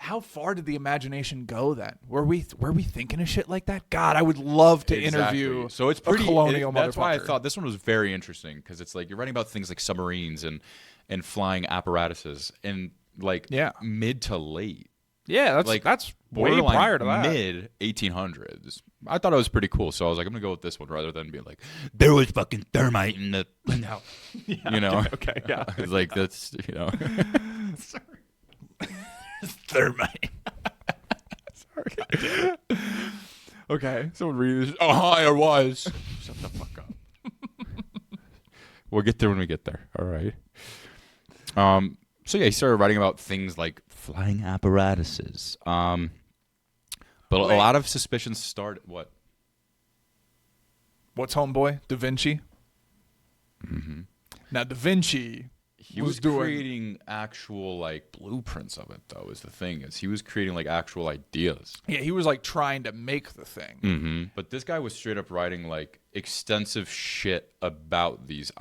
S1: How far did the imagination go then? Were we thinking of shit like that? God, I would love to
S2: Exactly.
S1: interview.
S2: So it's
S1: a
S2: pretty
S1: colonial
S2: That's why I
S1: motherfucker.
S2: thought this one was very interesting, because it's like you're writing about things like submarines and flying apparatuses and like
S1: Yeah.
S2: mid to late.
S1: Yeah,
S2: Like
S1: that's way
S2: borderline
S1: prior to that.
S2: mid 1800s. I thought it was pretty cool, so I was like, I'm gonna go with this one rather than being like, there was fucking thermite in the house. You know?
S1: Okay, yeah.
S2: It's like that's
S1: Thermite. Sorry. Okay.
S2: Someone read this. Oh, I was. Shut the fuck up. We'll get there when we get there. All right. So yeah, he started writing about things like flying apparatuses. But a
S1: Wait.
S2: lot of suspicions started. What?
S1: What's homeboy? Da Vinci. Mm-hmm. Now Da Vinci
S2: He was creating actual like blueprints of it, though. Is the thing is he was creating like actual ideas.
S1: Yeah, he was like trying to make the thing.
S2: Mm-hmm. But this guy was straight up writing like extensive shit about these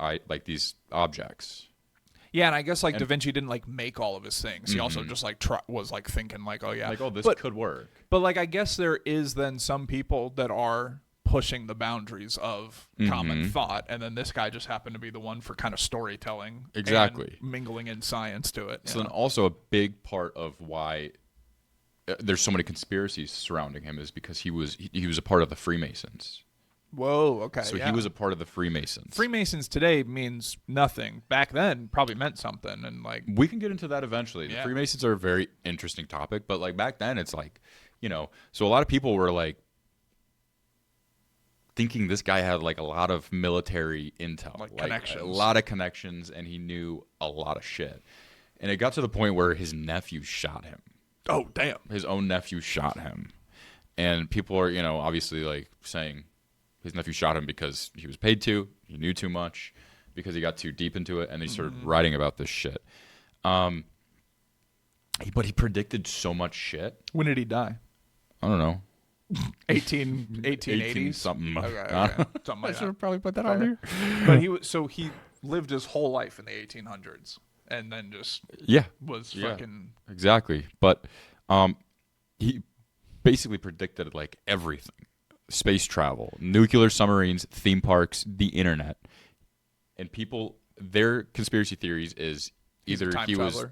S2: these objects.
S1: Yeah, and I guess like Da Vinci didn't like make all of his things. He also just like was like thinking like, oh yeah,
S2: Like, oh, this
S1: but,
S2: could work.
S1: But like I guess there is then some people that are pushing the boundaries of common thought, and then this guy just happened to be the one for kind of storytelling,
S2: Exactly.
S1: and mingling in science to it.
S2: So then also a big part of why there's so many conspiracies surrounding him is because he was a part of the Freemasons.
S1: Whoa, okay.
S2: So
S1: yeah.
S2: he was a part of the Freemasons.
S1: Freemasons today means nothing. Back then probably meant something, and like
S2: We can get into that eventually.
S1: Yeah.
S2: The Freemasons are a very interesting topic, but like back then it's like, so a lot of people were like thinking this guy had like a lot of military intel,
S1: Like connections.
S2: a lot of connections, and he knew a lot of shit. And it got to the point where his nephew shot him.
S1: Oh, damn.
S2: His own nephew shot him. And people are, obviously like saying his nephew shot him because he was paid to, he knew too much, because he got too deep into it, and they started writing about this shit. But he predicted so much shit.
S1: When did he die?
S2: I don't know.
S1: 1880s?
S2: Something.
S1: Okay. Something like
S2: I should
S1: that.
S2: have probably put that on here.
S1: But he lived his whole life in the 1800s and then just was fucking...
S2: Exactly. But he basically predicted like everything. Space travel, nuclear submarines, theme parks, the internet. And people, their conspiracy theories is either he was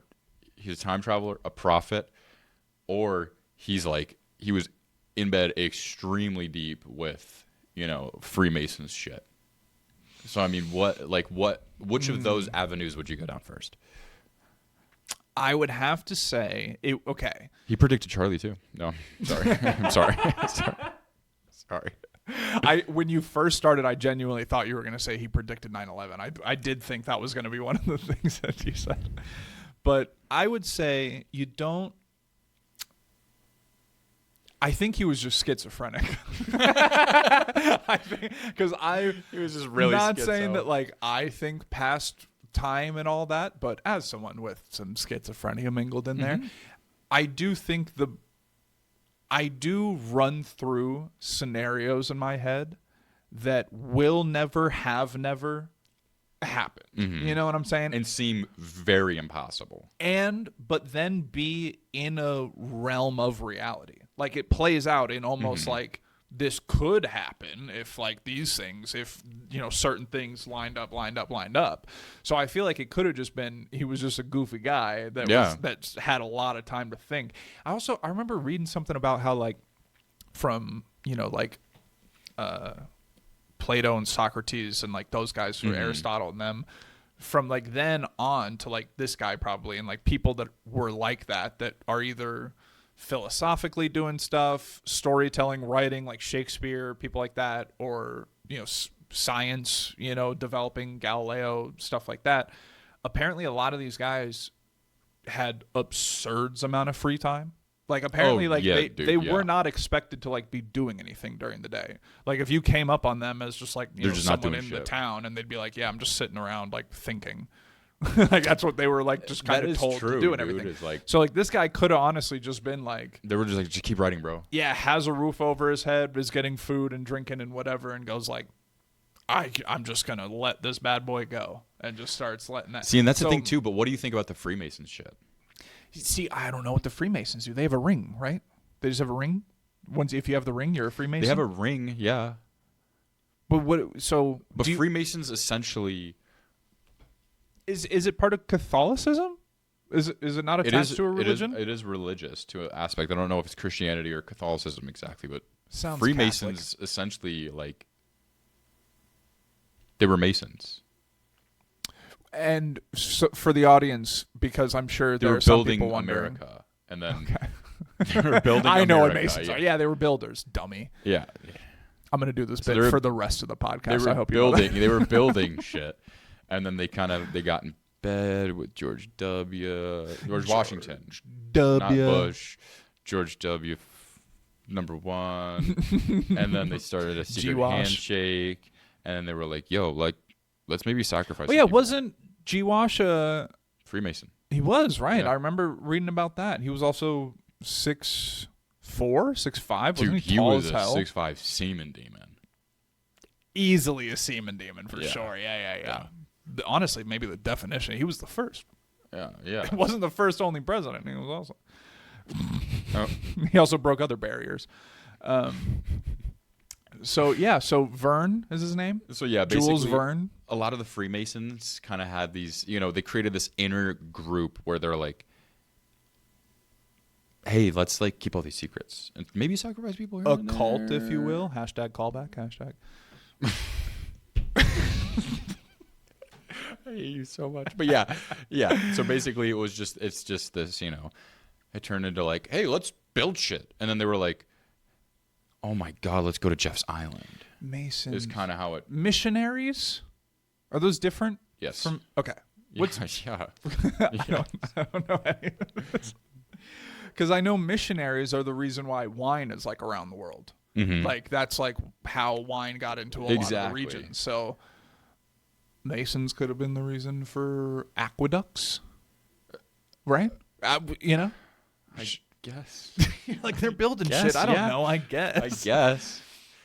S2: a time traveler, a prophet, or he was in bed extremely deep with, Freemasons shit. So I mean, which of those avenues would you go down first?
S1: I would have to say okay.
S2: He predicted Charlie too. No, sorry. I'm sorry. Sorry.
S1: When you first started, I genuinely thought you were going to say he predicted 9/11. I did think that was going to be one of the things that you said. But I would say you don't... I think he was just schizophrenic. I think because he was just really not saying that like I think past time and all that, but as someone with some schizophrenia mingled in there, I do think I do run through scenarios in my head that will never have never happened. You know what I'm saying?
S2: And seem very impossible.
S1: But then be in a realm of reality. Like it plays out in almost like this could happen if like these things, if certain things lined up. So I feel like it could have just been he was just a goofy guy that had a lot of time to think. I remember reading something about how like from Plato and Socrates and like those guys from Aristotle and them, from like then on to like this guy probably, and like people that were like that are either philosophically doing stuff, storytelling, writing, like Shakespeare, people like that, or science, developing Galileo, stuff like that. Apparently a lot of these guys had absurd amount of free time. Like apparently they were not expected to like be doing anything during the day. Like if you came up on them as just like someone in the town, and they'd be like, yeah, I'm just sitting around like thinking. Like that's what they were like just kind of told to do and everything. So like this guy could have honestly just been like,
S2: they were just like, just keep writing, bro.
S1: Yeah, has a roof over his head, is getting food and drinking and whatever, and goes like, I'm just gonna let this bad boy go, and just starts letting that.
S2: See, and that's the thing too. But what do you think about the Freemasons shit?
S1: See, I don't know what the Freemasons do. They have a ring, right? They just have a ring. If you have the ring, you're a Freemason.
S2: They have a ring, yeah.
S1: But what? So,
S2: but Freemasons essentially.
S1: Is it part of Catholicism? Is it not attached to a religion?
S2: It is religious to an aspect. I don't know if it's Christianity or Catholicism exactly, but
S1: sounds
S2: Freemasons
S1: Catholic.
S2: Essentially like they were Masons.
S1: And so for the audience, because I'm sure there are some people wondering,
S2: America, and then they were building.
S1: I know
S2: America,
S1: what Masons are. Yeah, they were builders, dummy.
S2: Yeah,
S1: I'm gonna do this bit for the rest of the podcast. I hope
S2: they were building shit. And then they got in bed with George Washington, not Bush, George W. #1, and then they started a secret handshake, and then they were like, "Yo, like, let's maybe sacrifice."
S1: Oh yeah, wasn't G-Wash a
S2: Freemason?
S1: He was, right?
S2: Yeah.
S1: I remember reading about that. He was also 6'4", 6'5".
S2: Dude,
S1: Wasn't he tall as hell?
S2: 6'5" semen demon.
S1: Easily a semen demon for sure. Yeah. Honestly, maybe the definition. He was the first.
S2: Yeah.
S1: He wasn't the first only president. He was also. He also broke other barriers. So Verne is his name.
S2: So yeah, basically,
S1: Jules Verne.
S2: A lot of the Freemasons kind of had these. They created this inner group where they're like, "Hey, let's like keep all these secrets and maybe sacrifice people."
S1: A cult, if you will. Hashtag callback. Hashtag.
S2: I hate you so much. But yeah. So basically it's just this, it turned into like, hey, let's build shit. And then they were like, oh my God, let's go to Jeff's Island.
S1: Masons
S2: is kind of how it.
S1: missionaries. Are those different?
S2: Yes.
S1: From okay. What's
S2: Yeah.
S1: I don't know any of this. Because I know missionaries are the reason why wine is like around the world.
S2: Mm-hmm.
S1: Like that's like how wine got into a lot of the regions. So Masons could have been the reason for aqueducts, right? You know,
S2: I guess.
S1: like they're building
S2: Guess,
S1: shit. I don't
S2: yeah.
S1: know. I guess.
S2: I guess.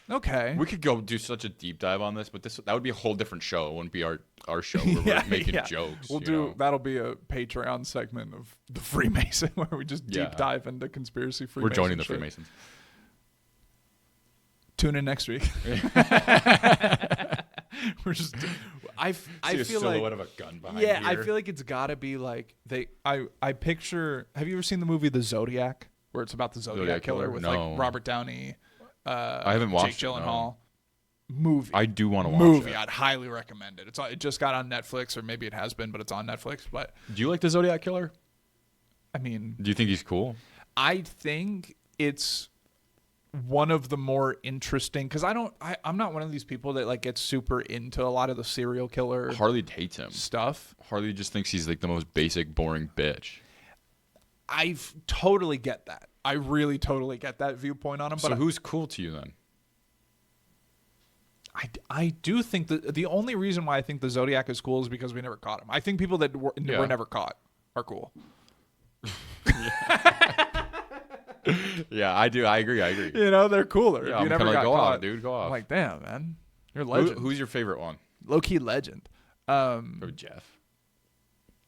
S1: Okay.
S2: We could go do such a deep dive on this, but that would be a whole different show. It wouldn't be our show where we're making jokes.
S1: We'll do that'll be a Patreon segment of the Freemason where we just deep dive into conspiracy Freemason.
S2: We're joining the
S1: shit.
S2: Freemasons.
S1: Tune in next week. We're just. I
S2: See a
S1: feel
S2: silhouette
S1: like
S2: of a gun behind
S1: yeah.
S2: here.
S1: I feel like it's got to be like they. I picture. Have you ever seen the movie The Zodiac, where it's about the Zodiac killer with
S2: No.
S1: like Robert Downey?
S2: I haven't watched
S1: Jake
S2: it, no.
S1: Gyllenhaal. Movie.
S2: I do want to watch
S1: movie.
S2: it.
S1: I'd highly recommend it. It just got on Netflix, or maybe it has been, but it's on Netflix. But
S2: Do you like the Zodiac killer?
S1: I mean,
S2: Do you think he's cool?
S1: I think it's one of the more interesting because I'm not one of these people that like gets super into a lot of the serial killer
S2: Harley hates him.
S1: stuff.
S2: Harley just thinks he's like the most basic, boring bitch.
S1: I totally get that. I really totally get that viewpoint on him.
S2: So
S1: But
S2: who's cool to you then?
S1: I do think that the only reason why I think the Zodiac is cool is because we never caught him. I think people that were never caught are cool.
S2: Yeah, I do. I agree.
S1: You know, they're cooler.
S2: Yeah,
S1: if you
S2: I'm
S1: never
S2: kinda
S1: got
S2: like, go
S1: caught,
S2: off, dude, go off.
S1: I'm like, damn, man, you're a legend.
S2: Who's your favorite one?
S1: Low key legend.
S2: Or Jeff?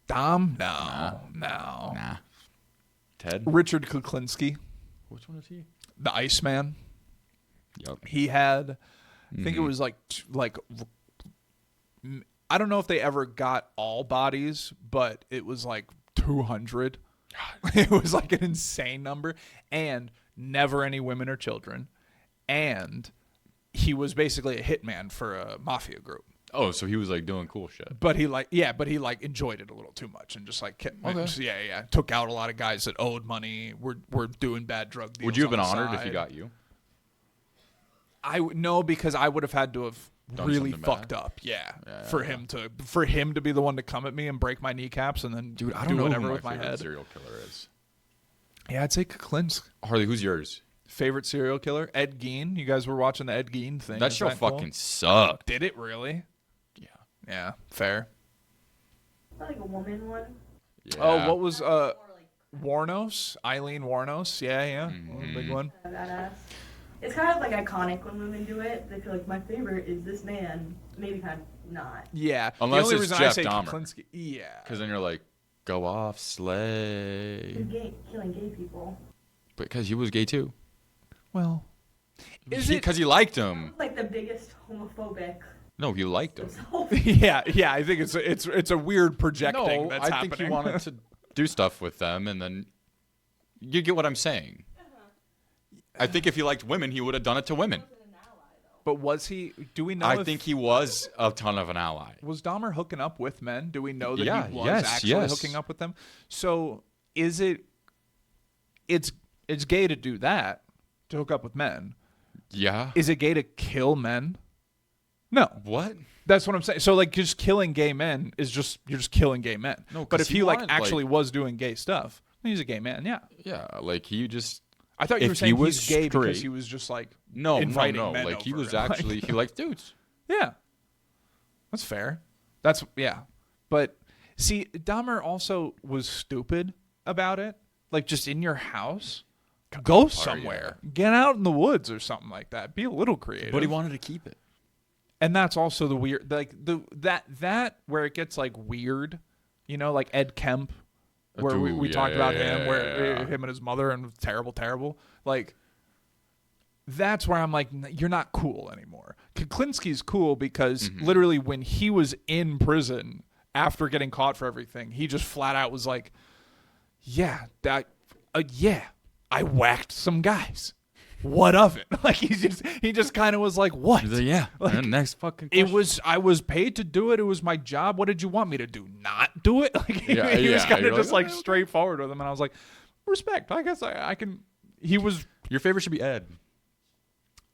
S1: Dom? No.
S2: Nah. Ted?
S1: Richard Kuklinski,
S2: Which one is he?
S1: the Iceman.
S2: Yep.
S1: He had, I think it
S2: Mhm.
S1: was I don't know if they ever got all bodies, but it was like 200. It was like an insane number, and never any women or children. And he was basically a hitman for a mafia group.
S2: Oh, so he was like doing cool shit.
S1: But he enjoyed it a little too much and just like kept, took out a lot of guys that owed money. Were doing bad drug deals.
S2: Would you have
S1: on
S2: been
S1: the
S2: honored if
S1: side.
S2: he got you?
S1: No, because I would have had to have
S2: Done
S1: really
S2: something
S1: fucked
S2: bad.
S1: up.
S2: Yeah,
S1: for him to be the one to come at me and break my kneecaps and then
S2: Dude, I
S1: do
S2: don't know
S1: whatever
S2: who
S1: with
S2: my
S1: my
S2: favorite
S1: head.
S2: serial killer is.
S1: Yeah, I'd say Kuklinsk.
S2: Harley, who's yours?
S1: Favorite serial killer? Ed Gein. You guys were watching the Ed Gein thing.
S2: That
S1: Is
S2: show
S1: cool?
S2: fucking sucked.
S1: Did it really?
S2: Yeah.
S1: Yeah, fair.
S3: Like a woman one.
S2: Yeah.
S1: Oh, what was
S3: More like
S1: Warnos? Eileen Warnos. Yeah.
S2: Mhm.
S1: Big one.
S3: badass. It's kind of like iconic when women do it. They feel like my favorite is this man. Maybe kind of not.
S1: Yeah.
S2: Unless
S1: the only
S2: it's
S1: reason
S2: Jeff
S1: I say
S2: Dahmer.
S1: Kuklinski. Yeah.
S2: Because then you're like, go off,
S3: He's
S2: slay.
S3: killing gay people.
S2: Because he was gay too.
S1: Well, is it?
S2: Because he liked him.
S3: He's like the biggest homophobic
S2: No, he liked him.
S3: himself.
S1: Yeah. I think it's a weird projecting
S2: No,
S1: that's
S2: I
S1: happening.
S2: think he wanted to do stuff with them, and then you get what I'm saying. I think if he liked women, he would have done it to women.
S1: But was he? Do we know?
S2: I
S1: if-
S2: think he was a ton of an ally.
S1: Was Dahmer hooking up with men? Do we know that
S2: Yeah,
S1: he was
S2: yes,
S1: actually
S2: yes.
S1: hooking up with them? So is it? It's gay to do that, to hook up with men.
S2: Yeah.
S1: Is it gay to kill men? No,
S2: What?
S1: that's what I'm saying. So like, just killing gay men is you're just killing gay men.
S2: No,
S1: but
S2: 'cause
S1: if
S2: he
S1: he like
S2: wanted,
S1: actually
S2: like-
S1: was doing gay stuff, then he's a gay man. Yeah,
S2: Yeah, like he just.
S1: I thought you
S2: If
S1: were
S2: he
S1: saying
S2: was
S1: he's gay because
S2: straight-
S1: he was just like
S2: No,
S1: inviting
S2: no.
S1: men
S2: Like he
S1: over
S2: was
S1: and, like-
S2: actually he liked dudes.
S1: Yeah. That's fair. Yeah. But see, Dahmer also was stupid about it. Like just in your house. Go somewhere. Get out in the woods or something like that. Be a little creative.
S2: But he wanted to keep it.
S1: And that's also the weird that where it gets like weird, you know, like Ed Kemp, where we talked about him, where him and his mother and terrible. Like that's where I'm like, you're not cool anymore. Kuklinski's cool because literally when he was in prison after getting caught for everything, he just flat out was like, yeah, I whacked some guys. What of it? Like he just kind of was like, what?
S2: He's like, yeah.
S1: Like,
S2: and next fucking.
S1: I was paid to do it. It was my job. What did you want me to do? Not do it? Like he was
S2: yeah.
S1: kind
S2: You're
S1: of just
S2: like,
S1: like straightforward with him, and I was like, respect. I guess I can. He was.
S2: Your favorite should be Ed.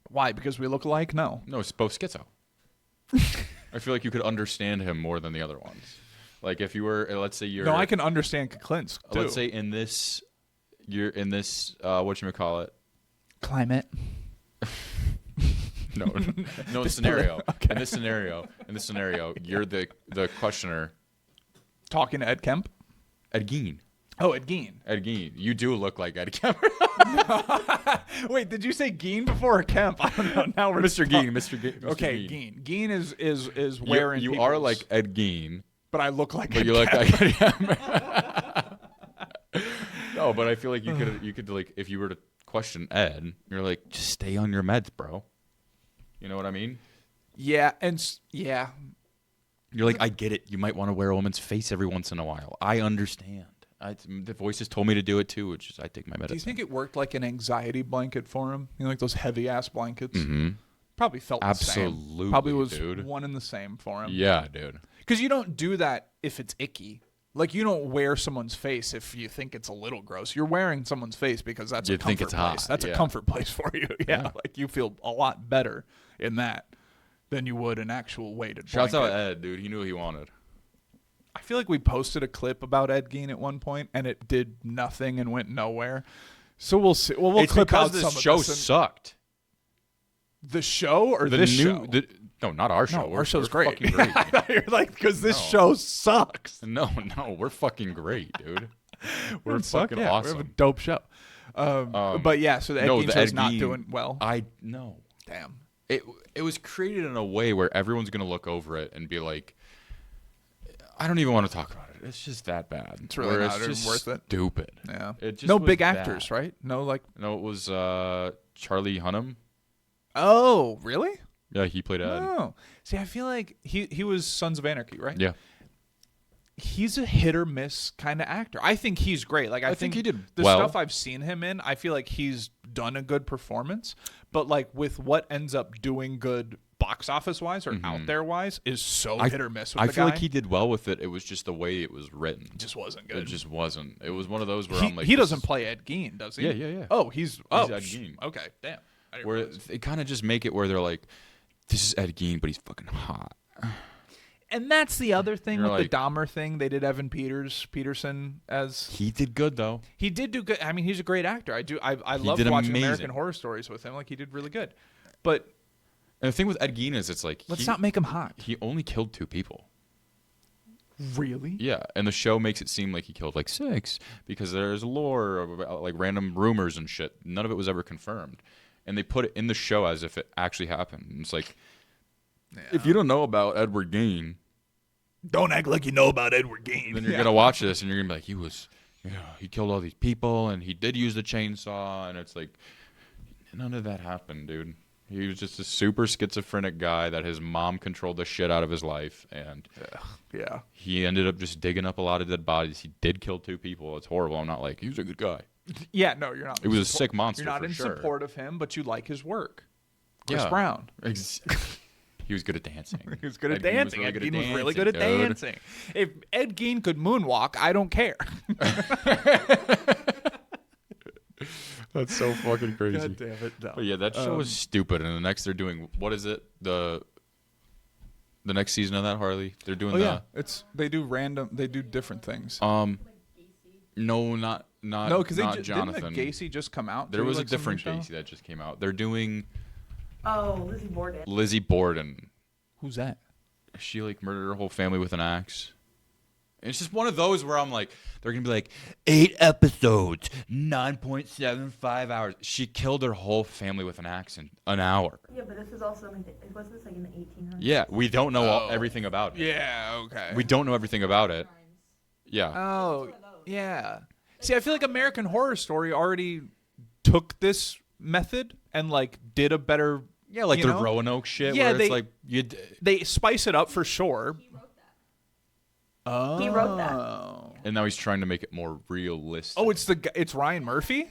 S1: Why? Because we look alike? No.
S2: No, it's both schizo. I feel like you could understand him more than the other ones. Like if you were, let's say you're.
S1: No, I can understand Clint's too.
S2: Let's say in this, you're in this, whatchamacallit?
S1: Climate.
S2: No scenario. Okay. In this scenario, you're the questioner.
S1: Talking to Ed Kemp?
S2: Ed Gein.
S1: Oh, Ed Gein.
S2: Ed Gein. You do look like Ed Kemp.
S1: Wait, did you say Gein before or Kemp? I don't know. Now we're
S2: Mr. Gein. Mr. Gein.
S1: Okay, Gein. Gein is wearing.
S2: You are like Ed Gein,
S1: but I look like.
S2: But you look like Ed Kemp. No, but I feel like you could like if you were to question Ed, you're like just stay on your meds, bro. You know what I mean?
S1: Yeah, yeah.
S2: You're like, I get it. You might want to wear a woman's face every once in a while. I understand. The voices told me to do it too, which is I take my medicine.
S1: Do you think it worked like an anxiety blanket for him? You know, like those heavy ass blankets?
S2: Mm-hmm.
S1: Probably felt
S2: absolutely,
S1: the same. Probably was
S2: dude.
S1: One and the same for him.
S2: Yeah, dude.
S1: Because you don't do that if it's icky. Like you don't wear someone's face if you think it's a little gross. You're wearing someone's face because that's a comfort
S2: think it's
S1: place.
S2: hot.
S1: That's a comfort place for you. Yeah, like you feel a lot better in that than you would an actual weighted blanket.
S2: Shouts out Ed, dude. He knew what he wanted.
S1: I feel like we posted a clip about Ed Gein at one point, and it did nothing and went nowhere. So we'll see. Well, we'll
S2: it's
S1: clip
S2: because
S1: out
S2: this
S1: some
S2: show
S1: of this.
S2: sucked.
S1: The show or this show?
S2: No, not our show.
S1: No, our show's great.
S2: Fucking great.
S1: You're like, because this show sucks.
S2: No, we're fucking great, dude. We're fucking awesome.
S1: We have a dope show. But yeah, so the Ed Gein show's not doing well. Damn.
S2: It was created in a way where everyone's gonna look over it and be like, I don't even want to talk about it. It's just that bad.
S1: It's really not even worth it.
S2: Stupid.
S1: Yeah.
S2: It just
S1: no
S2: was
S1: big
S2: bad.
S1: actors, right? No, like.
S2: No, it was Charlie Hunnam.
S1: Oh, really?
S2: Yeah, he played Ed.
S1: Oh, see, I feel like he was Sons of Anarchy, right?
S2: Yeah.
S1: He's a hit or miss kind of actor. I think he's great. Like I think
S2: he did
S1: the
S2: well.
S1: stuff I've seen him in, I feel like he's done a good performance. But like with what ends up doing good box office wise or out there wise is so hit or miss with the guy.
S2: I feel like he did well with it. It was just the way it was written.
S1: It just wasn't good.
S2: It just wasn't. It was one of those where I'm like,
S1: he doesn't play Ed Gein, does he?
S2: Yeah.
S1: Oh, he's
S2: Ed Gein.
S1: Okay, damn.
S2: Where they kind of just make it where they're like, this is Ed Gein, but he's fucking hot.
S1: And that's the other thing with
S2: like,
S1: the Dahmer thing. They did Evan Peterson as
S2: he did good though.
S1: He did do good. I mean, he's a great actor. I love watching American Horror Stories with him. Like he did really good. But
S2: and the thing with Ed Gein is, it's like
S1: let's not make him hot.
S2: He only killed 2 people.
S1: Really?
S2: Yeah, and the show makes it seem like he killed like 6 because there's lore about like random rumors and shit. None of it was ever confirmed, and they put it in the show as if it actually happened. And it's like, if you don't know about Edward Gein,
S1: don't act like you know about Edward Gein.
S2: Then you're gonna watch this and you're gonna be like, he killed all these people and he did use the chainsaw, and it's like, none of that happened, dude. He was just a super schizophrenic guy that his mom controlled the shit out of his life, and he ended up just digging up a lot of dead bodies. He did kill 2 people. It's horrible. I'm not like, he was a good guy.
S1: Yeah, no, you're not.
S2: It was a sick monster.
S1: You're not in
S2: sure.
S1: support of him, but you like his work. Chris Brown.
S2: He was good at dancing.
S1: He was good at dancing. Ed Gein was really good at dancing. If Ed Gein could moonwalk, I don't care.
S2: That's so fucking crazy.
S1: God damn it. No.
S2: But yeah, that show was stupid. And the next they're doing, what is it? The next season of that, Harley? They're doing
S1: they do different things.
S2: No, not
S1: because
S2: Jonathan.
S1: Didn't the Gacy just come out?
S2: There was a different Gacy that just came out. They're doing
S3: Lizzie Borden.
S2: Lizzie Borden.
S1: Who's that?
S2: She like murdered her whole family with an axe. And it's just one of those where I'm like, they're gonna be like 8 episodes, 9.75 hours. She killed her whole family with an axe in an hour.
S3: Yeah, but this was also wasn't this like in the 1800s?
S2: Yeah, we don't know everything about it.
S1: Yeah, okay.
S2: We don't know everything about it. Yeah.
S1: Oh, yeah. See, I feel like American Horror Story already took this method and like did a better.
S2: Yeah, like the Roanoke shit.
S1: Yeah,
S2: where it's like
S1: they spice it up for sure.
S3: He wrote that.
S2: And now he's trying to make it more realistic.
S1: Oh, it's Ryan Murphy?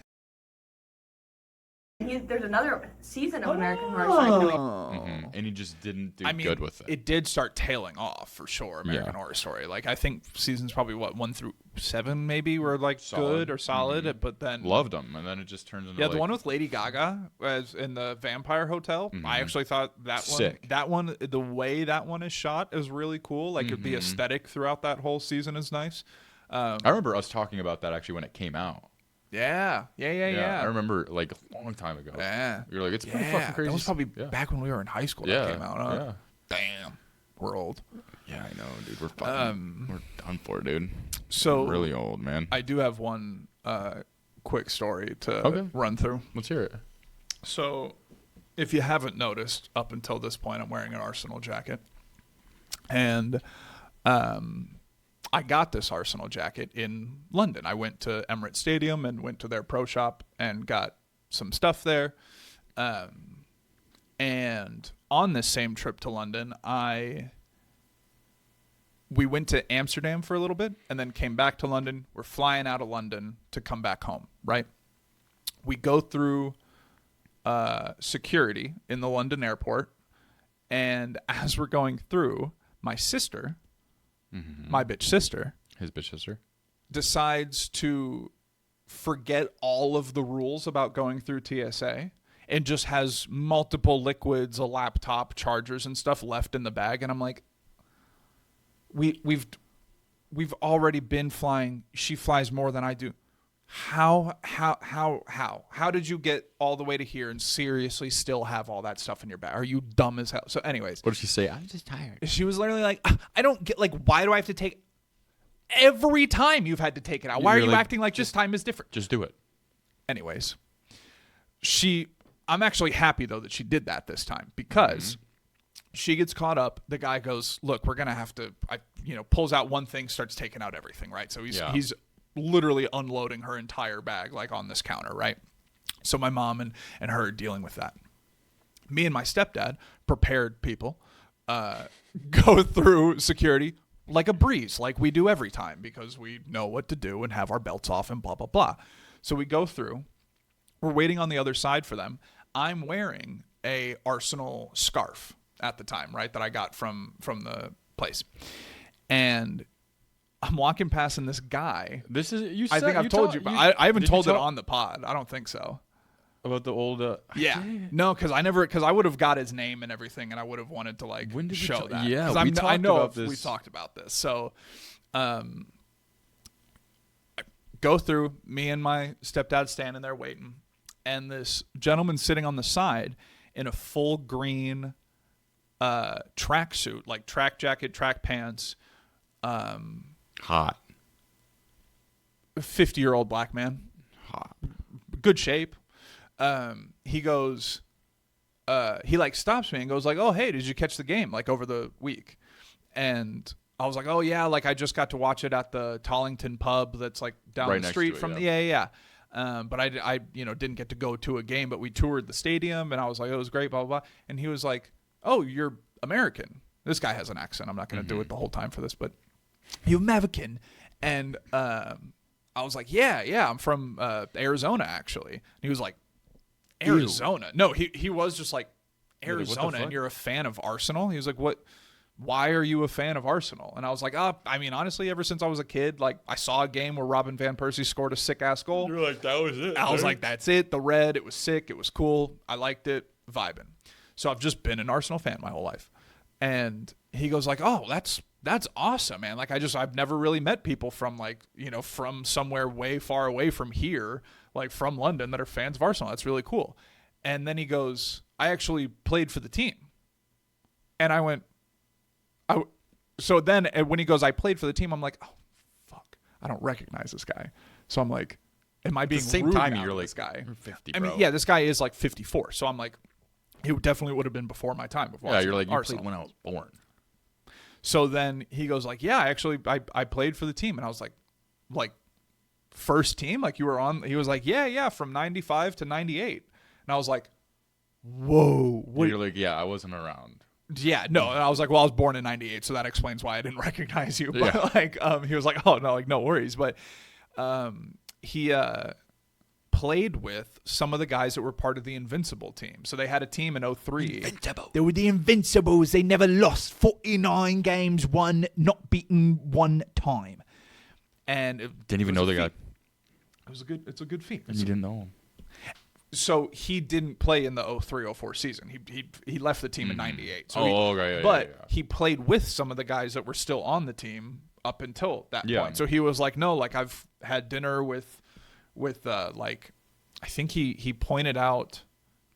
S3: There's another season of American Horror Story coming.
S2: Mm-hmm. And he just didn't do
S1: I mean,
S2: good with it.
S1: It did start tailing off for sure. American Horror Story. Like I think seasons probably 1 through 7 maybe were like good or solid, but then
S2: loved them, and then it just turns into
S1: the one with Lady Gaga as in the Vampire Hotel. I actually thought that one, the way that one is shot is really cool. Like the aesthetic throughout that whole season is nice.
S2: I remember us talking about that actually when it came out.
S1: Yeah.
S2: I remember like a long time ago.
S1: Yeah.
S2: You're like, it's pretty fucking crazy.
S1: That was probably back when we were in high school that came out. Huh?
S2: Yeah.
S1: Damn. We're old.
S2: Yeah, I know, dude. We're fucking, we're done for, dude.
S1: So
S2: we're really old, man.
S1: I do have one quick story to run through.
S2: Let's hear it.
S1: So if you haven't noticed, up until this point, I'm wearing an Arsenal jacket. And I got this Arsenal jacket in London. I went to Emirates Stadium and went to their pro shop and got some stuff there. And on this same trip to London, we went to Amsterdam for a little bit and then came back to London. We're flying out of London to come back home, right? We go through security in the London airport. And as we're going through, my sister... my bitch sister,
S2: his bitch sister,
S1: decides to forget all of the rules about going through TSA and just has multiple liquids, a laptop, chargers, and stuff left in the bag. And I'm like, we've already been flying. She flies more than I do. How did you get all the way to here and seriously still have all that stuff in your bag? Are you dumb as hell? So anyways,
S2: what did she say? I'm just tired.
S1: She was literally like, I don't get, like, why do I have to take every time you've had to take it out? Why are you acting like this time is different?
S2: Just do it.
S1: Anyways, I'm actually happy though that she did that this time because she gets caught up. The guy goes, look, we're going to have to, pulls out one thing, starts taking out everything. Right. So he's literally unloading her entire bag like on this counter, right? So my mom and her are dealing with that. Me and my stepdad, prepared people, go through security like a breeze, like we do every time because we know what to do and have our belts off and blah, blah, blah. So we go through. We're waiting on the other side for them. I'm wearing a Arsenal scarf at the time, right, that I got from the place. And I'm walking past and this guy.
S2: This is you.
S1: I think I've told you, but I haven't told it on the pod. I don't think so.
S2: About the old.
S1: No, because I would have got his name and everything, and I would have wanted to like show that.
S2: Yeah,
S1: I know we talked about this. So, I go through. Me and my stepdad standing there waiting, and this gentleman sitting on the side in a full green track suit, like track jacket, track pants.
S2: Hot.
S1: 50-year-old black man.
S2: Hot.
S1: Good shape. He goes, he like stops me and goes like, oh, hey, did you catch the game like over the week? And I was like, oh yeah, like I just got to watch it at the Tollington pub that's like down
S2: right
S1: the street
S2: it,
S1: from
S2: yeah.
S1: But I didn't get to go to a game, but we toured the stadium and I was like, it was great, blah, blah, blah. And he was like, oh, you're American. This guy has an accent. I'm not going to do it the whole time for this, but you're American. And I was like, yeah, I'm from Arizona, actually. And he was like, Arizona? Ew. No, he was just like, Arizona, and you're a fan of Arsenal? He was like, what? Why are you a fan of Arsenal? And I was like, I mean, honestly, ever since I was a kid, like I saw a game where Robin Van Persie scored a sick-ass goal.
S2: You're like, that was it.
S1: I was like, that's it. The red, it was sick. It was cool. I liked it. Vibing. So I've just been an Arsenal fan my whole life. And he goes like, oh, that's awesome, man. Like I've never really met people from like, from somewhere way far away from here, like from London that are fans of Arsenal. That's really cool. And then he goes, I actually played for the team. And I went, so then when he goes, I played for the team, I'm like, oh, fuck, I don't recognize this guy. So I'm like, am I being
S2: at the same
S1: rude
S2: time
S1: now
S2: you're
S1: to
S2: like
S1: this guy?
S2: 50,
S1: I
S2: bro.
S1: mean, yeah, this guy is like 54. So I'm like, he definitely would have been before my time.
S2: Yeah, you're like, you
S1: Arsenal.
S2: played when I was born.
S1: So then he goes like, yeah, actually, I played for the team. And I was like first team? Like you were on? He was like, yeah, from 95 to 98. And I was like, whoa. What?
S2: You're like, yeah, I wasn't around.
S1: Yeah, no. And I was like, well, I was born in 98, so that explains why I didn't recognize you. But he was like, oh, no, like no worries. But he played with some of the guys that were part of the Invincible team. So they had a team in 03.
S2: Invincible.
S5: They were the Invincibles. They never lost. 49 games, won, not beaten one time.
S1: And
S2: Didn't even know the guy.
S1: It's a good feat.
S2: You didn't know him.
S1: So he didn't play in the 03-04 season. He left the team in 98. So
S2: okay.
S1: But he played with some of the guys that were still on the team up until that point. So he was like, no, like I've had dinner with like, I think he pointed out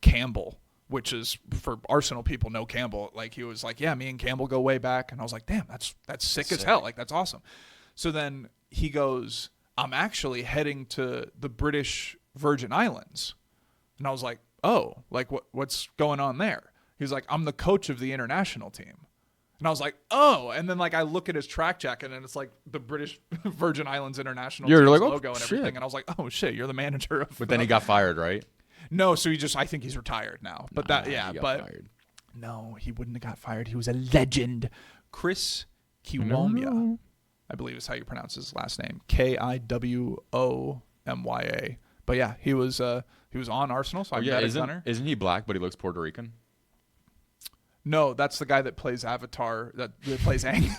S1: Campbell, which is, for Arsenal people know Campbell. Like he was like, yeah, me and Campbell go way back. And I was like, damn, that's sick as hell. Like that's awesome. So then he goes, I'm actually heading to the British Virgin Islands. And I was like, oh, like what's going on there? He's like, I'm the coach of the international team. And I was like, oh. And then like I look at his track jacket and it's like the British Virgin Islands international team's
S2: like, oh,
S1: logo and
S2: shit.
S1: everything. And I was like, oh shit, you're the manager of.
S2: But then he got fired, right?
S1: No, so I think he's retired now. But
S2: He got fired.
S1: no, he wouldn't have got fired. He was a legend. Chris Kiwomya, I believe is how you pronounce his last name. Kiwomya. But yeah, he was on Arsenal, so I bet a gunner.
S2: Isn't he black, but he looks Puerto Rican?
S1: No, that's the guy that plays Avatar, that plays Aang.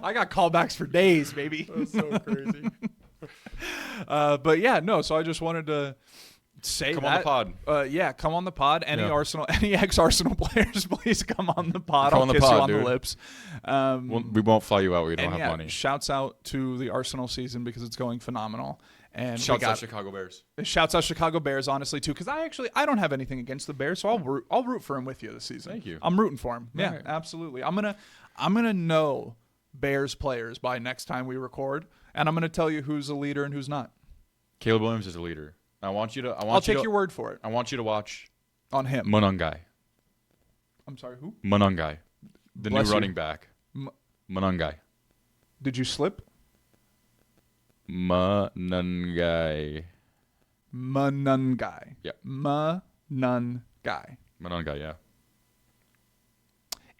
S1: I got callbacks for days, baby.
S2: That's so crazy.
S1: But yeah, no, so I just wanted to say
S2: Come on the pod.
S1: Yeah, come on the pod. Any
S2: Yeah.
S1: any ex-Arsenal players, please come on the pod.
S2: Come
S1: I'll
S2: on the
S1: kiss
S2: pod,
S1: you on
S2: dude.
S1: the lips.
S2: We won't fly you out. We don't
S1: And
S2: have
S1: yeah,
S2: money.
S1: shouts out to the Arsenal season because it's going phenomenal. And
S2: Shouts out Chicago Bears.
S1: Shouts out Chicago Bears, honestly, too, because I don't have anything against the Bears, so I'll root for him with you this season.
S2: Thank you.
S1: I'm rooting for him. Yeah,
S2: Right.
S1: absolutely. I'm gonna know Bears players by next time we record, and I'm gonna tell you who's a leader and who's not.
S2: Caleb Williams is a leader. I'll
S1: take your word for it
S2: I want you to watch
S1: on him.
S2: Munungai.
S1: I'm sorry, who?
S2: Munungai. The
S1: Bless
S2: new
S1: you.
S2: running back. Munungai.
S1: Did you slip?
S2: Munungai.
S1: Manungai.
S2: Yep.
S1: Manungai.
S2: Munungai, yeah.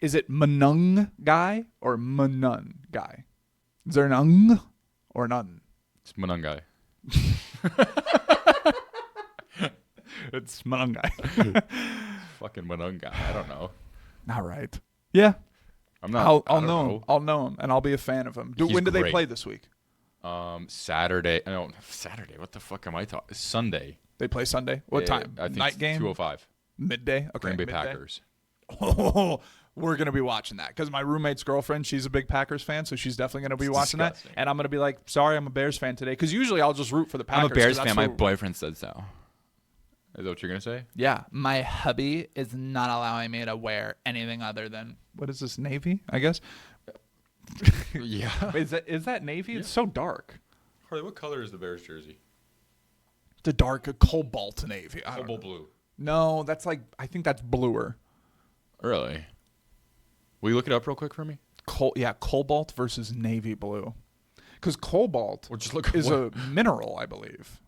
S1: Is it Manung guy or Manun guy? Is there an ung or an un?
S2: It's Munungai.
S1: It's Manungai.
S2: Fucking Munungai. I don't know.
S1: All right. Yeah.
S2: I'm not.
S1: I'll
S2: I don't
S1: know him. I'll know him, and I'll be a fan of him.
S2: He's
S1: When do they
S2: great.
S1: play this week?
S2: Saturday. No, Saturday. What the fuck am I talking? Sunday.
S1: They play Sunday. What time?
S2: I think
S1: Night game?
S2: 2:05.
S1: Midday? Okay.
S2: Green Bay
S1: midday.
S2: Packers.
S1: Oh, we're going to be watching that because my roommate's girlfriend, she's a big Packers fan, so she's definitely going to be watching
S2: disgusting.
S1: that. And I'm going to be like, sorry, I'm a Bears fan today. Because usually I'll just root for the Packers.
S2: I'm a Bears
S1: 'cause that's
S2: fan. My
S1: who-
S2: boyfriend said so. Is that what you're going to say?
S1: Yeah.
S4: My hubby is not allowing me to wear anything other than.
S1: What is this, Navy, I guess?
S2: Yeah.
S1: Is that Navy? It's so dark.
S2: Harley, what color is the Bears jersey?
S1: The dark cobalt Navy. I don't
S2: Cobalt
S1: know.
S2: blue.
S1: No, that's like, I think that's bluer.
S2: Really? Will you look it up real quick for me?
S1: Cobalt versus navy blue. Because cobalt
S2: Or just look
S1: is
S2: what-
S1: a mineral, I believe.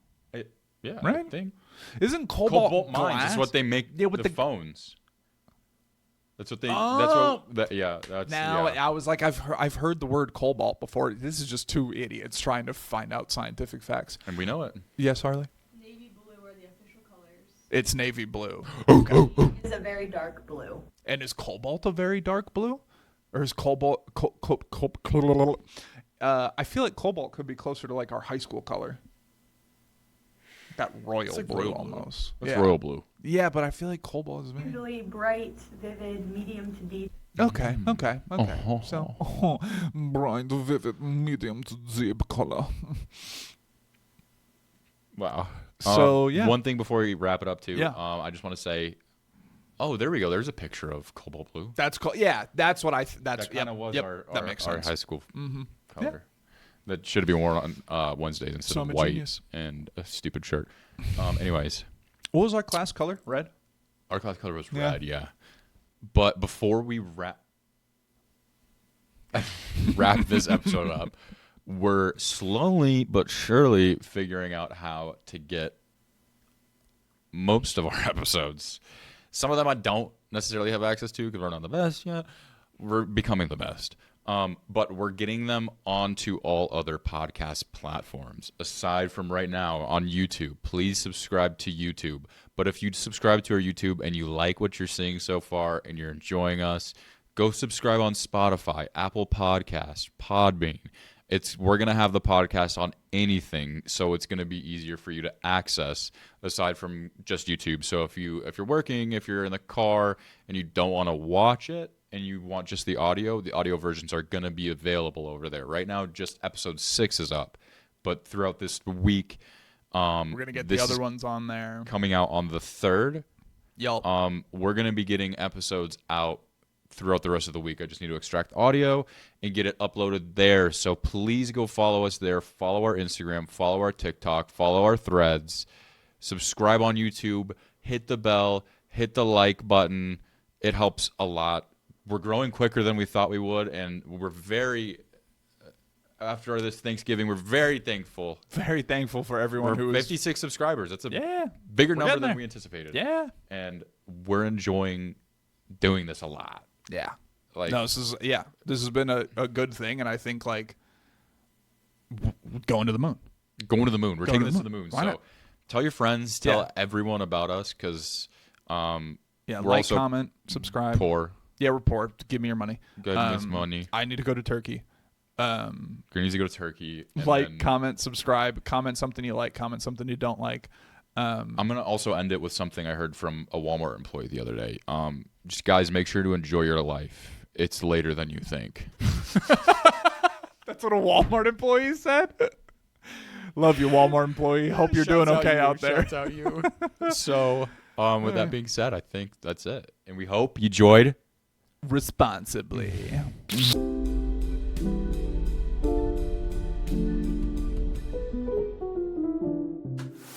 S2: Yeah, I
S1: Right?
S2: think.
S1: Isn't cobalt,
S2: Cobalt mines
S1: glass?
S2: is what they make
S1: Yeah, with
S2: the
S1: the-
S2: phones. That's what they.
S1: Oh.
S2: That's what. That's
S1: Now
S2: yeah.
S1: I was like, I've heard the word cobalt before. This is just two idiots trying to find out scientific facts.
S2: And we know it.
S1: Yes, Harley.
S3: Navy blue are the official colors.
S1: It's navy blue.
S3: It's a very dark blue.
S1: And is cobalt a very dark blue, or is cobalt? I feel like cobalt could be closer to like our high school color. That royal
S2: like
S1: blue
S2: royal blue.
S1: almost.
S2: That's
S1: yeah.
S2: royal blue.
S1: Yeah, but I feel like cobalt is very.
S3: Usually bright, vivid, medium to deep.
S1: Okay.
S2: Oh.
S1: So, bright, vivid, medium to deep color.
S2: Wow.
S1: So, yeah.
S2: One thing before we wrap it up too.
S1: Yeah.
S2: I just want to say. Oh, there we go. There's a picture of cobalt blue.
S1: That's cool. Yeah, that's what I. That's
S2: That kind of was our
S1: that makes sense.
S2: high school
S1: Mm-hmm.
S2: color. That should have been worn on Wednesdays instead
S1: So
S2: of
S1: I'm a
S2: white
S1: genius.
S2: and a stupid shirt. Anyways,
S1: What was our class color? Red.
S2: our class color was
S1: Yeah.
S2: red. Yeah. But before we wrap this episode up, we're slowly but surely figuring out how to get most of our episodes. Some of them I don't necessarily have access to because we're not the best yet. We're becoming the best. But we're getting them onto all other podcast platforms. Aside from right now on YouTube, please subscribe to YouTube. But if you subscribe to our YouTube and you like what you're seeing so far and you're enjoying us, go subscribe on Spotify, Apple Podcasts, Podbean. We're going to have the podcast on anything, so it's going to be easier for you to access aside from just YouTube. So if you're working, if you're in the car and you don't want to watch it and you want just the audio versions are going to be available over there. Right now, just episode 6 is up, but throughout this week,
S1: We're going to get the other ones on there.
S2: Coming out on the 3rd.
S1: Yup.
S2: We're going to be getting episodes out throughout the rest of the week. I just need to extract audio and get it uploaded there. So please go follow us there. Follow our Instagram, follow our TikTok, follow our threads, subscribe on YouTube, hit the bell, hit the like button. It helps a lot. We're growing quicker than we thought we would, and after this Thanksgiving, we're very thankful.
S1: Very thankful for everyone who is
S2: 56 subscribers. That's a
S1: –
S2: bigger
S1: we're
S2: number
S1: getting
S2: than
S1: there.
S2: we anticipated.
S1: Yeah.
S2: And we're enjoying doing this a lot.
S1: Yeah.
S2: Like,
S1: No, this has been a good thing, and I think, like, going to the moon.
S2: Going to the moon. We're
S1: Going
S2: taking
S1: to
S2: this
S1: the
S2: to the
S1: moon.
S2: moon.
S1: Why
S2: So
S1: not?
S2: tell your friends, tell
S1: Yeah.
S2: everyone about us, because we're
S1: Like,
S2: also
S1: comment, subscribe.
S2: poor.
S1: Yeah, report. Give me your money.
S2: Good miss money.
S1: I need to go to Turkey.
S2: Green needs to go to Turkey. And
S1: Like,
S2: then
S1: comment, subscribe, comment something you like, comment something you don't like.
S2: I'm going to also end it with something I heard from a Walmart employee the other day. Just guys, make sure to enjoy your life. It's later than you think.
S1: That's what a Walmart employee said. Love you, Walmart employee. Hope you're doing okay out there.
S2: Shouts out you. So, with that being said, I think that's it. And we hope you enjoyed
S1: Responsibly.